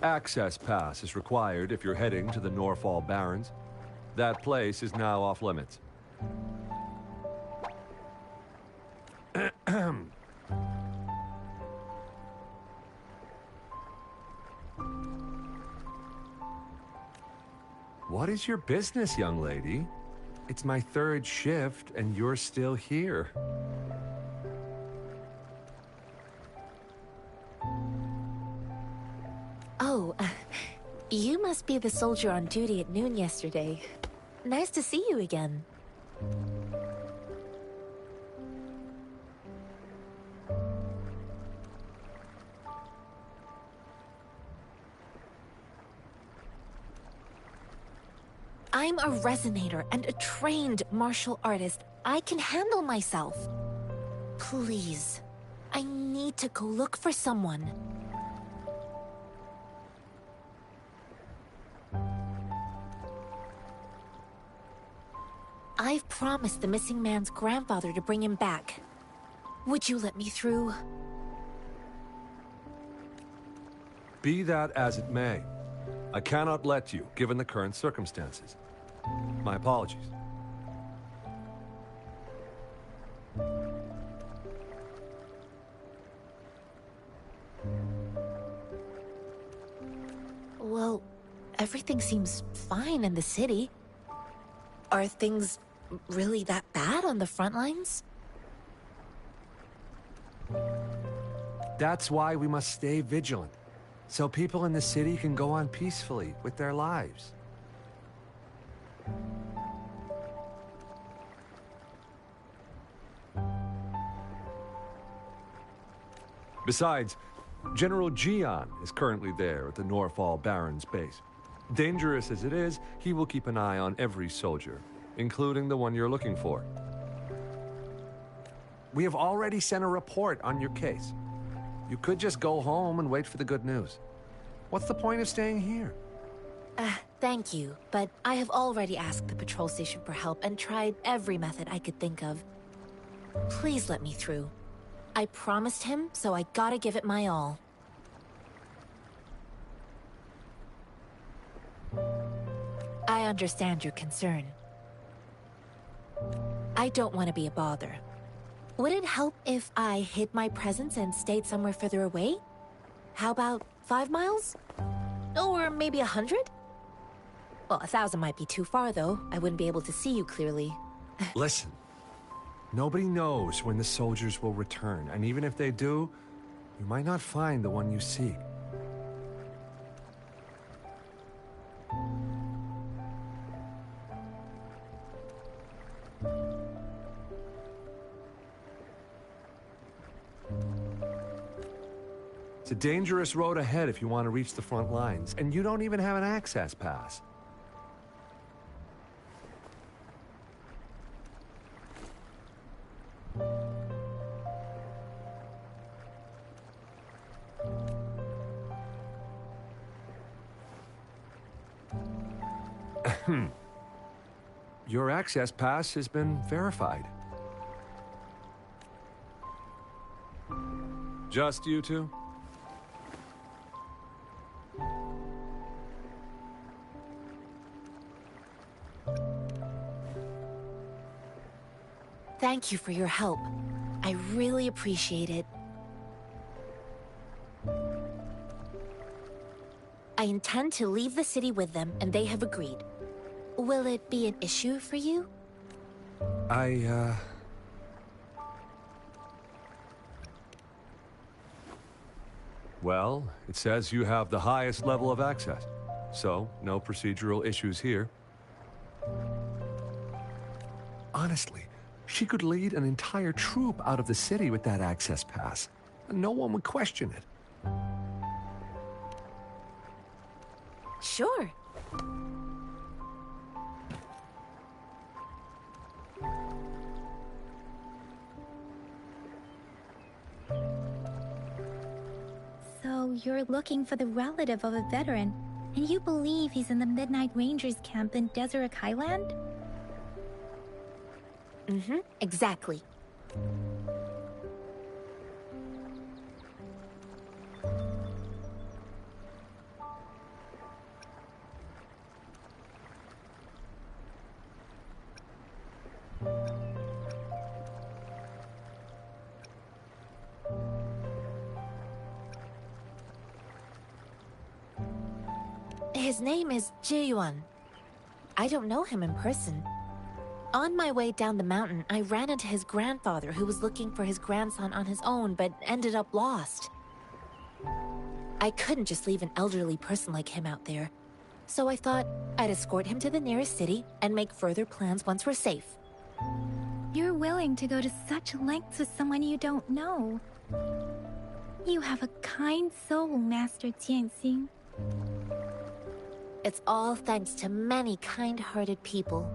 Access pass is required if you're heading to the Norfall Barrens. That place is now off limits. What is your business, young lady? It's my third shift, and you're still here. Oh, you must be the soldier on duty at noon yesterday. Nice to see you again. I'm a resonator and a trained martial artist. I can handle myself. Please, I need to go look for someone. I've promised the missing man's grandfather to bring him back. Would you let me through? Be that as it may, I cannot let you, given the current circumstances. My apologies. Well, everything seems fine in the city. Are things really that bad on the front lines? That's why we must stay vigilant, so people in the city can go on peacefully with their lives. Besides, General Gian is currently there at the Norfall Barrens base. Dangerous as it is, he will keep an eye on every soldier, including the one you're looking for. We have already sent a report on your case. You could just go home and wait for the good news. What's the point of staying here? Thank you, but I have already asked the patrol station for help and tried every method I could think of. Please let me through. I promised him, so I gotta give it my all. I understand your concern. I don't want to be a bother. Would it help if I hid my presence and stayed somewhere further away? How about 5 miles? Or maybe 100? Well, 1,000 might be too far, though. I wouldn't be able to see you clearly. Listen, nobody knows when the soldiers will return, and even if they do, you might not find the one you seek. It's a dangerous road ahead if you want to reach the front lines, and you don't even have an access pass. Your access pass has been verified. Just you two? Thank you for your help. I really appreciate it. I intend to leave the city with them, and they have agreed. Will it be an issue for you? Well, it says you have the highest level of access, so no procedural issues here. Honestly, she could lead an entire troop out of the city with that access pass. No one would question it. Sure. So you're looking for the relative of a veteran, and you believe he's in the Midnight Rangers camp in Deseret Highland? Mm-hmm, exactly. His name is Ji-yuan. I don't know him in person. On my way down the mountain, I ran into his grandfather who was looking for his grandson on his own but ended up lost. I couldn't just leave an elderly person like him out there, so I thought I'd escort him to the nearest city and make further plans once we're safe. You're willing to go to such lengths with someone you don't know. You have a kind soul, Master Tianxing. It's all thanks to many kind-hearted people.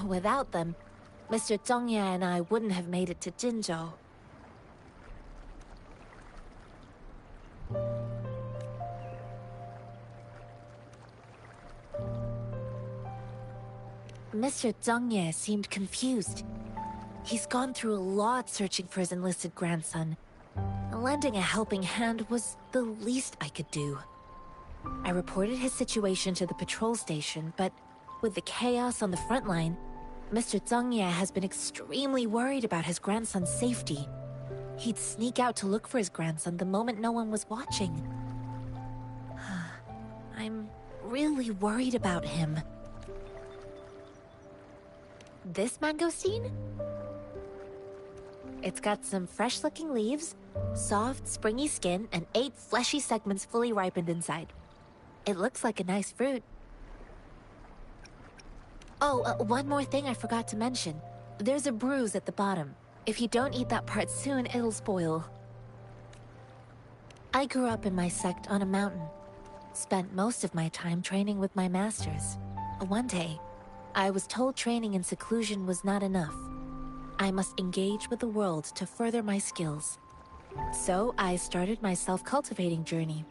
Without them, Mr. Zhongye and I wouldn't have made it to Jinzhou. Mr. Zhongye seemed confused. He's gone through a lot searching for his enlisted grandson. Lending a helping hand was the least I could do. I reported his situation to the patrol station, but with the chaos on the front line, Mr. Zhongye has been extremely worried about his grandson's safety. He'd sneak out to look for his grandson the moment no one was watching. I'm really worried about him. This mangosteen? It's got some fresh-looking leaves, soft, springy skin, and 8 fleshy segments fully ripened inside. It looks like a nice fruit. Oh, one more thing I forgot to mention. There's a bruise at the bottom. If you don't eat that part soon, it'll spoil. I grew up in my sect on a mountain. Spent most of my time training with my masters. One day, I was told training in seclusion was not enough. I must engage with the world to further my skills. So I started my self-cultivating journey.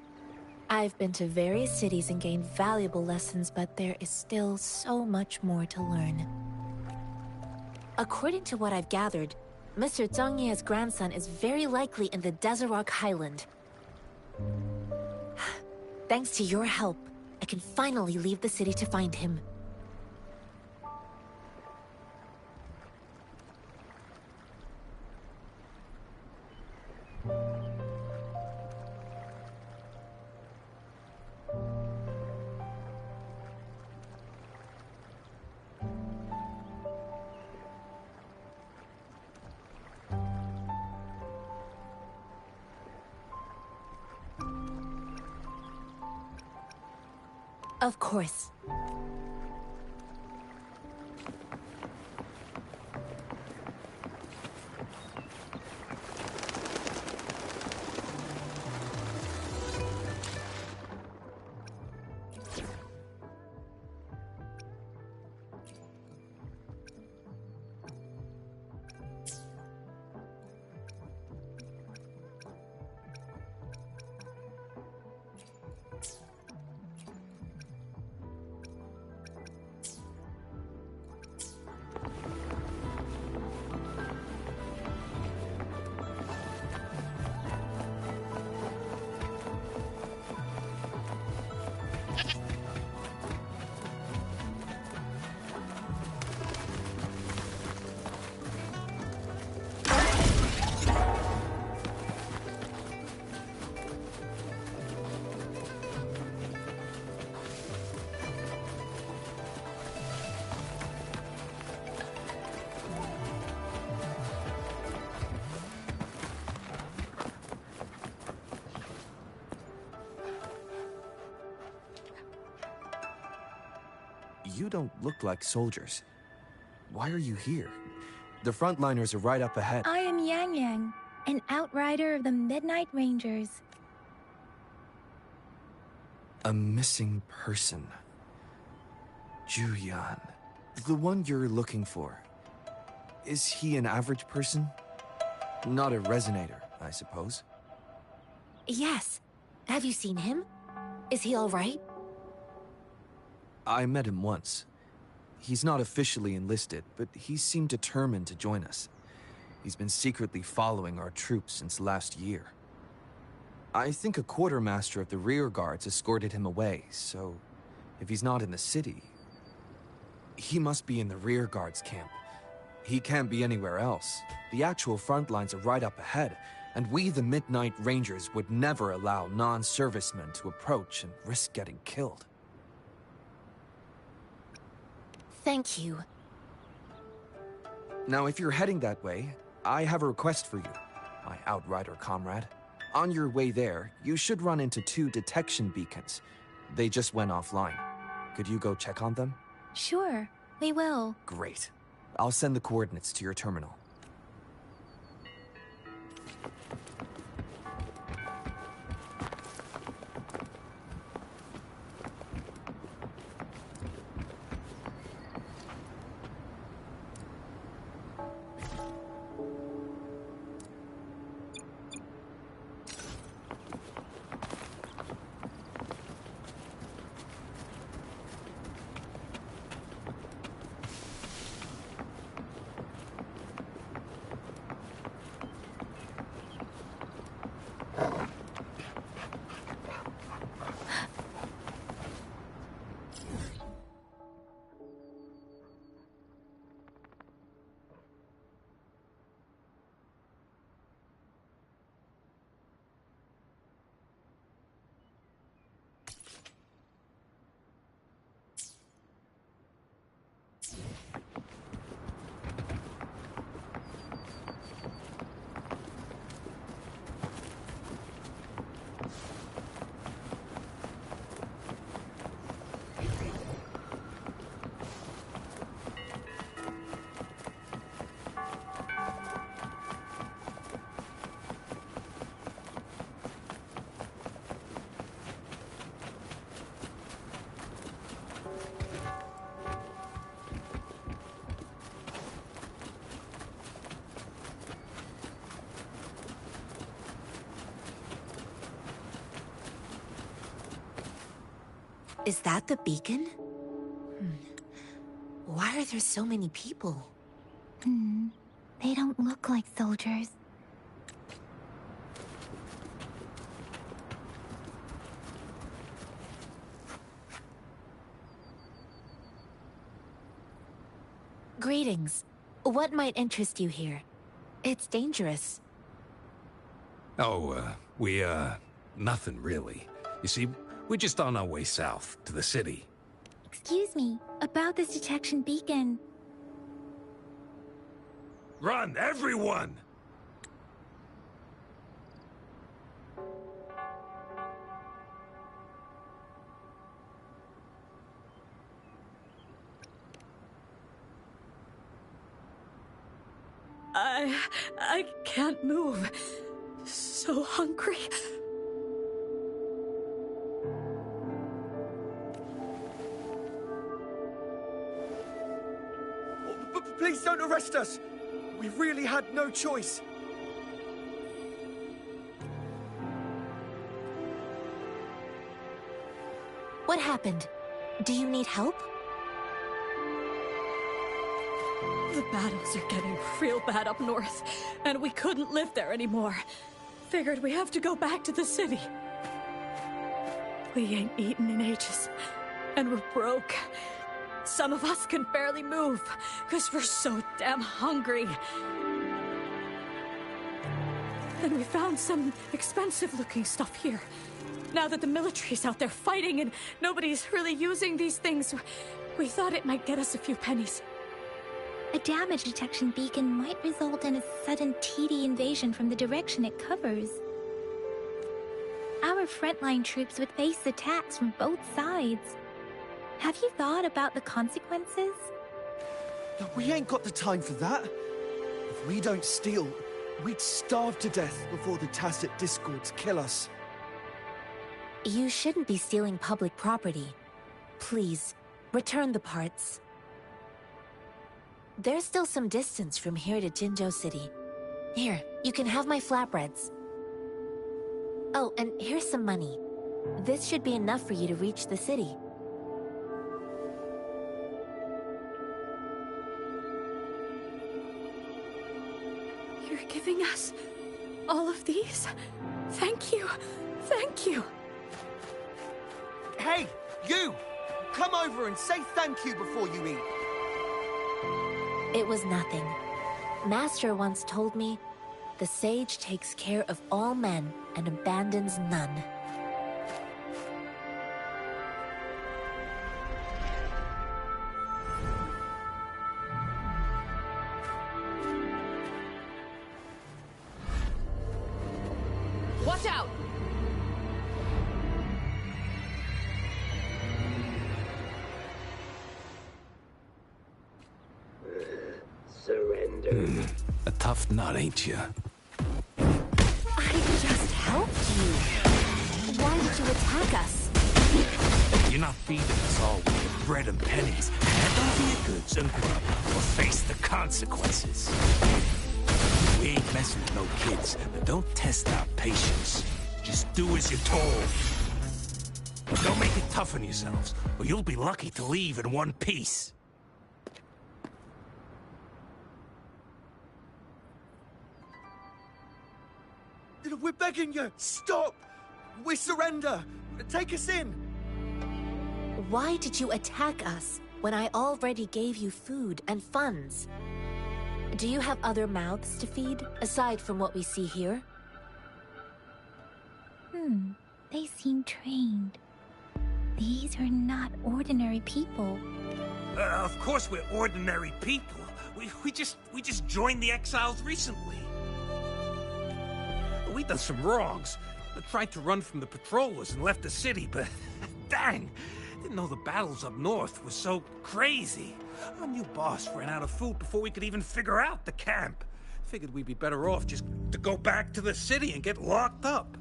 I've been to various cities and gained valuable lessons, but there is still so much more to learn. According to what I've gathered, Mr. Zhongye's grandson is very likely in the Deseret Highland. Thanks to your help, I can finally leave the city to find him. Of course. You don't look like soldiers. Why are you here? The frontliners are right up ahead. I am Yang Yang, an outrider of the Midnight Rangers. A missing person. Juyan. The one you're looking for. Is he an average person? Not a resonator, I suppose. Yes. Have you seen him? Is he all right? I met him once. He's not officially enlisted, but he seemed determined to join us. He's been secretly following our troops since last year. I think a quartermaster of the rear guards escorted him away, so if he's not in the city, he must be in the rear guards camp. He can't be anywhere else. The actual front lines are right up ahead, and we, the Midnight Rangers, would never allow non-servicemen to approach and risk getting killed. Thank you. Now, if you're heading that way, I have a request for you, my outrider comrade. On your way there, you should run into 2 detection beacons. They just went offline. Could you go check on them? Sure, we will. Great. I'll send the coordinates to your terminal. Is that the beacon? Why are there so many people? They don't look like soldiers. Greetings. What might interest you here? It's dangerous. Oh, nothing really. You see, we're just on our way south to the city. Excuse me, about this detection beacon. Run, everyone! I can't move. So hungry. Please don't arrest us! We really had no choice. What happened? Do you need help? The battles are getting real bad up north, and we couldn't live there anymore. Figured we have to go back to the city. We ain't eaten in ages, and we're broke. Some of us can barely move, because we're so damn hungry. And we found some expensive-looking stuff here. Now that the military's out there fighting and nobody's really using these things, we thought it might get us a few pennies. A damage detection beacon might result in a sudden TD invasion from the direction it covers. Our frontline troops would face attacks from both sides. Have you thought about the consequences? We ain't got the time for that. If we don't steal, we'd starve to death before the Tacit Discords kill us. You shouldn't be stealing public property. Please, return the parts. There's still some distance from here to Jinzhou City. Here, you can have my flatbreads. Oh, and here's some money. This should be enough for you to reach the city. You're giving us all of these? Thank you. Thank you. Hey, you! Come over and say thank you before you eat. It was nothing. Master once told me, the sage takes care of all men and abandons none. Watch out! Surrender. A tough nut, ain't you? I just helped you. Why did you attack us? You're not feeding us all with your bread and pennies. Handle your goods and grub, or face the consequences. We ain't messing with no kids, but don't test our patience. Just do as you're told. Don't make it tough on yourselves, or you'll be lucky to leave in one piece. We're begging you, stop! We surrender! Take us in! Why did you attack us when I already gave you food and funds? Do you have other mouths to feed, aside from what we see here? They seem trained. These are not ordinary people. Of course we're ordinary people. We just joined the Exiles recently. We done some wrongs. We tried to run from the patrollers and left the city, but dang, didn't know the battles up north were so crazy. Our new boss ran out of food before we could even figure out the camp. Figured we'd be better off just to go back to the city and get locked up.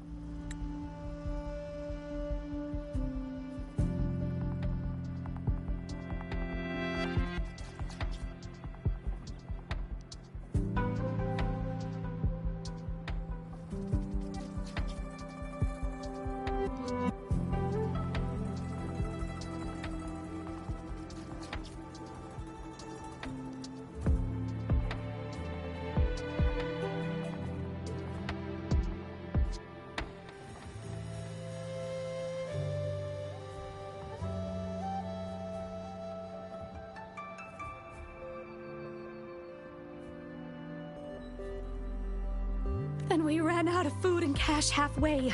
Then we ran out of food and cash halfway,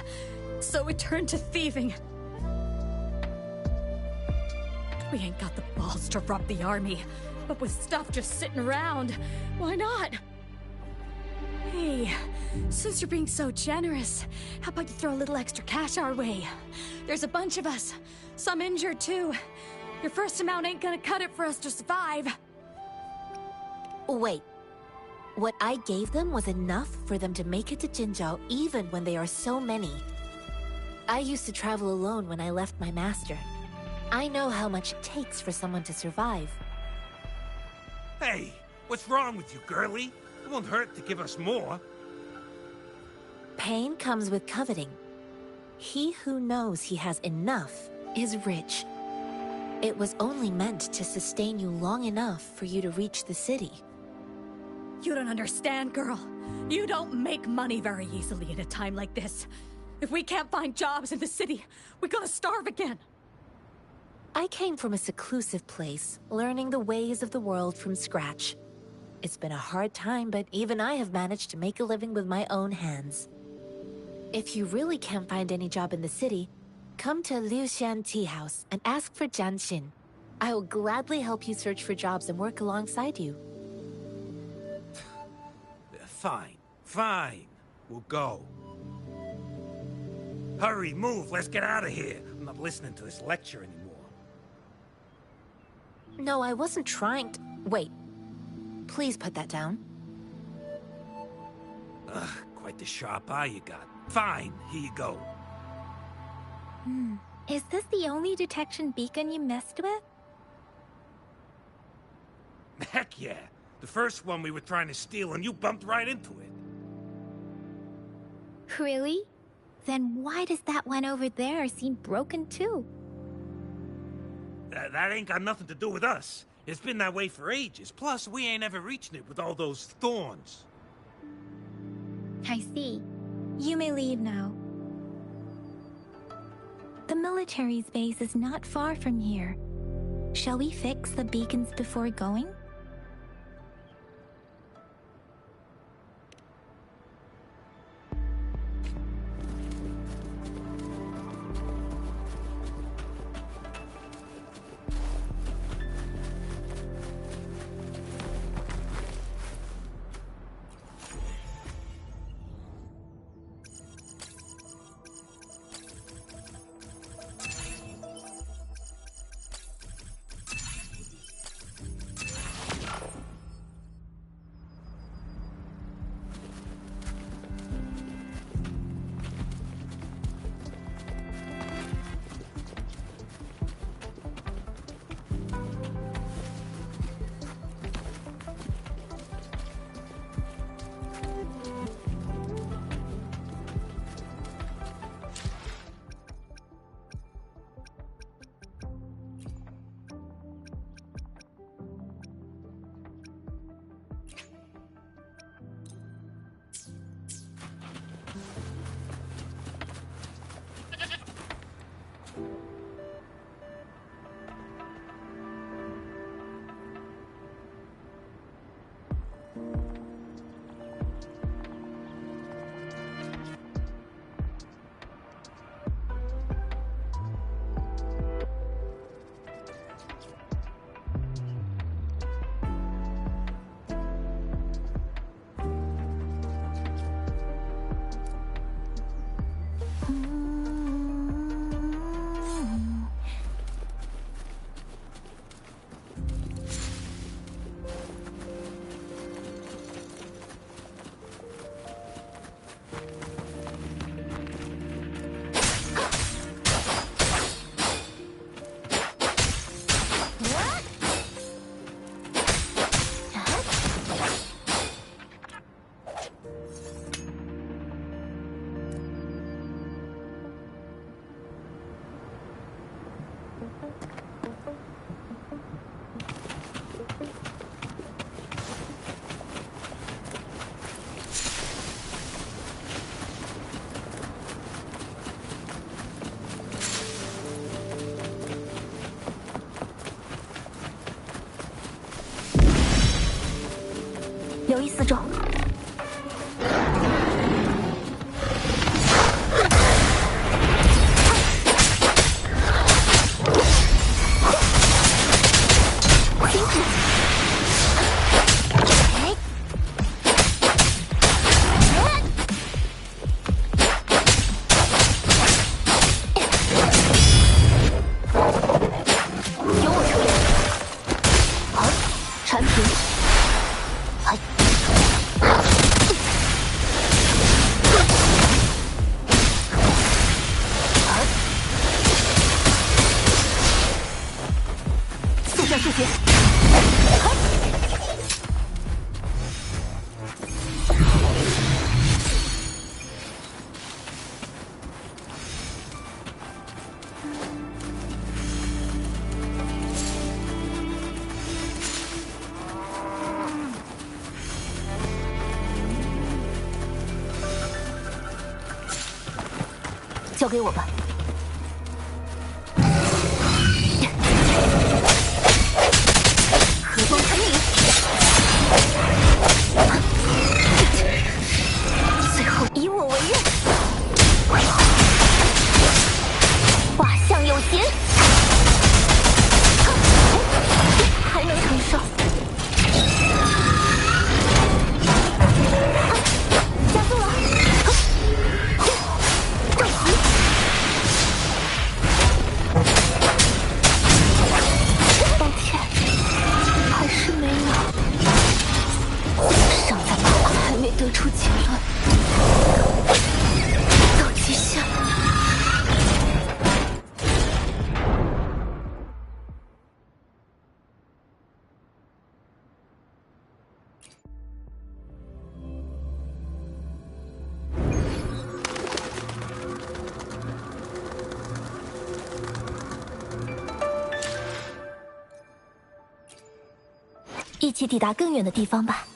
so we turned to thieving. We ain't got the balls to rob the army, but with stuff just sitting around, why not? Hey, since you're being so generous, how about you throw a little extra cash our way? There's a bunch of us, some injured too. Your first amount ain't gonna cut it for us to survive. Wait. What I gave them was enough for them to make it to Jinzhou even when they are so many. I used to travel alone when I left my master. I know how much it takes for someone to survive. Hey, what's wrong with you, girlie? It won't hurt to give us more. Pain comes with coveting. He who knows he has enough is rich. It was only meant to sustain you long enough for you to reach the city. You don't understand, girl. You don't make money very easily in a time like this. If we can't find jobs in the city, we're gonna starve again. I came from a seclusive place, learning the ways of the world from scratch. It's been a hard time, but even I have managed to make a living with my own hands. If you really can't find any job in the city, come to Liu Xian Tea House and ask for Jian Xin. I will gladly help you search for jobs and work alongside you. Fine. We'll go. Hurry, move, let's get out of here. I'm not listening to this lecture anymore. No, I wasn't trying to... Wait. Please put that down. Ugh, quite the sharp eye you got. Fine, here you go. Is this the only detection beacon you messed with? Heck yeah. The first one we were trying to steal and you bumped right into it. Really? Then why does that one over there seem broken too? That ain't got nothing to do with us. It's been that way for ages. Plus, we ain't ever reaching it with all those thorns. I see. You may leave now. The military's base is not far from here. Shall we fix the beacons before going?留意四周。交给我吧。和光成影，最后以我为刃，画像有形，还能承受。加速了，撞击。一起抵达更远的地方吧。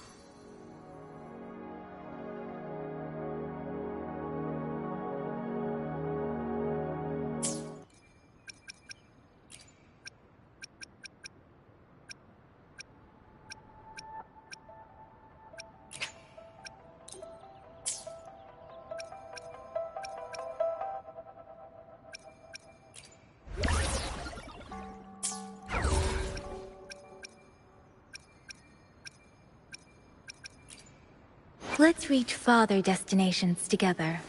Let's reach farther destinations together.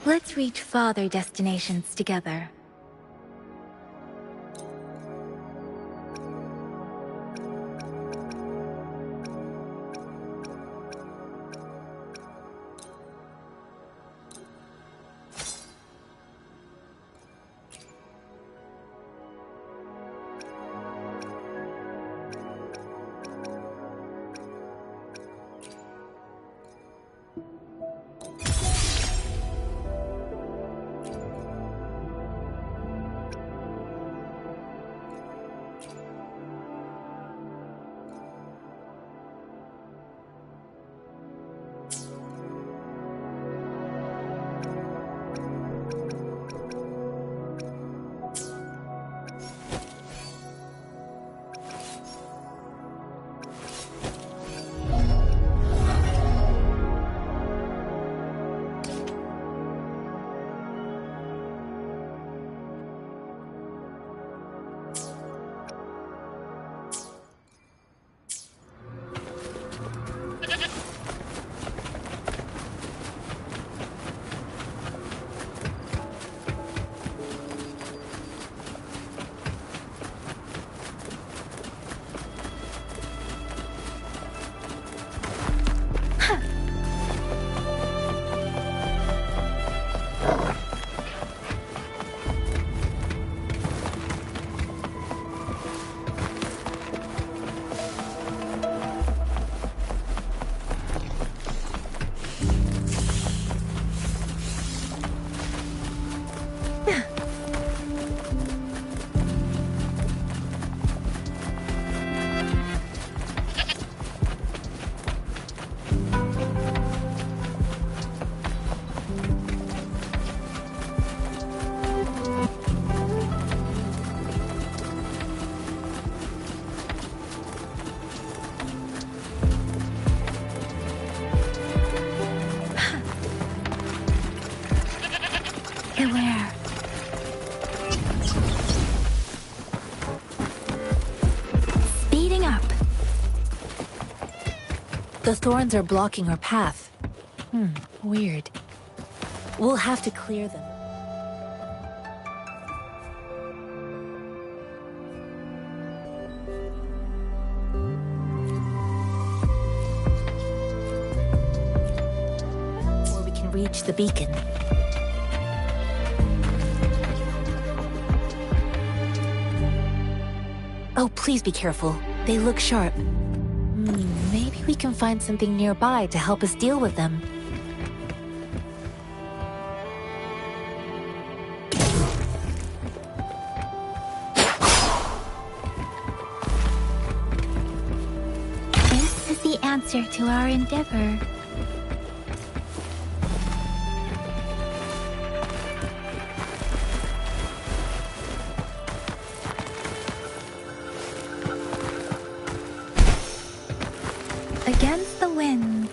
Let's reach farther destinations together. Beware. Speeding up. The thorns are blocking our path. Weird. We'll have to clear them. Or we can reach the beacon. Oh, please be careful. They look sharp. Maybe we can find something nearby to help us deal with them. This is the answer to our endeavor. Against the wind.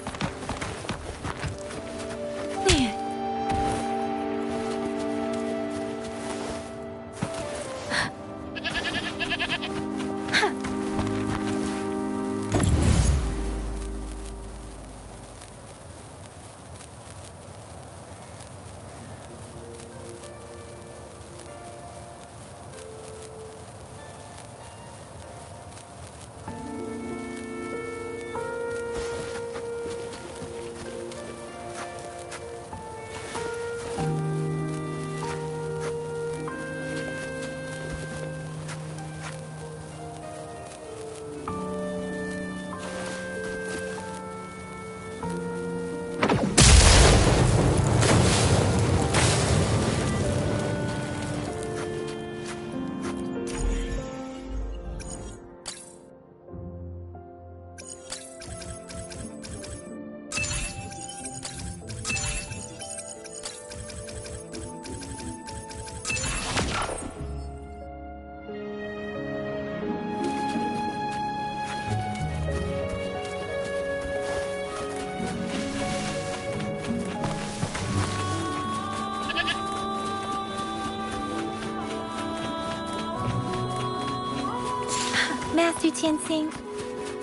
Master Tianxing,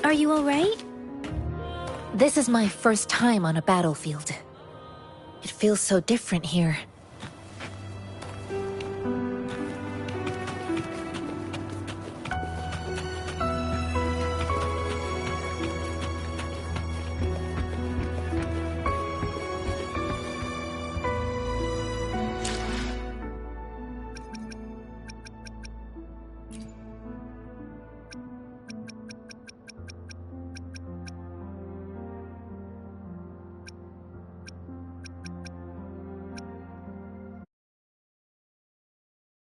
are you alright? This is my first time on a battlefield. It feels so different here.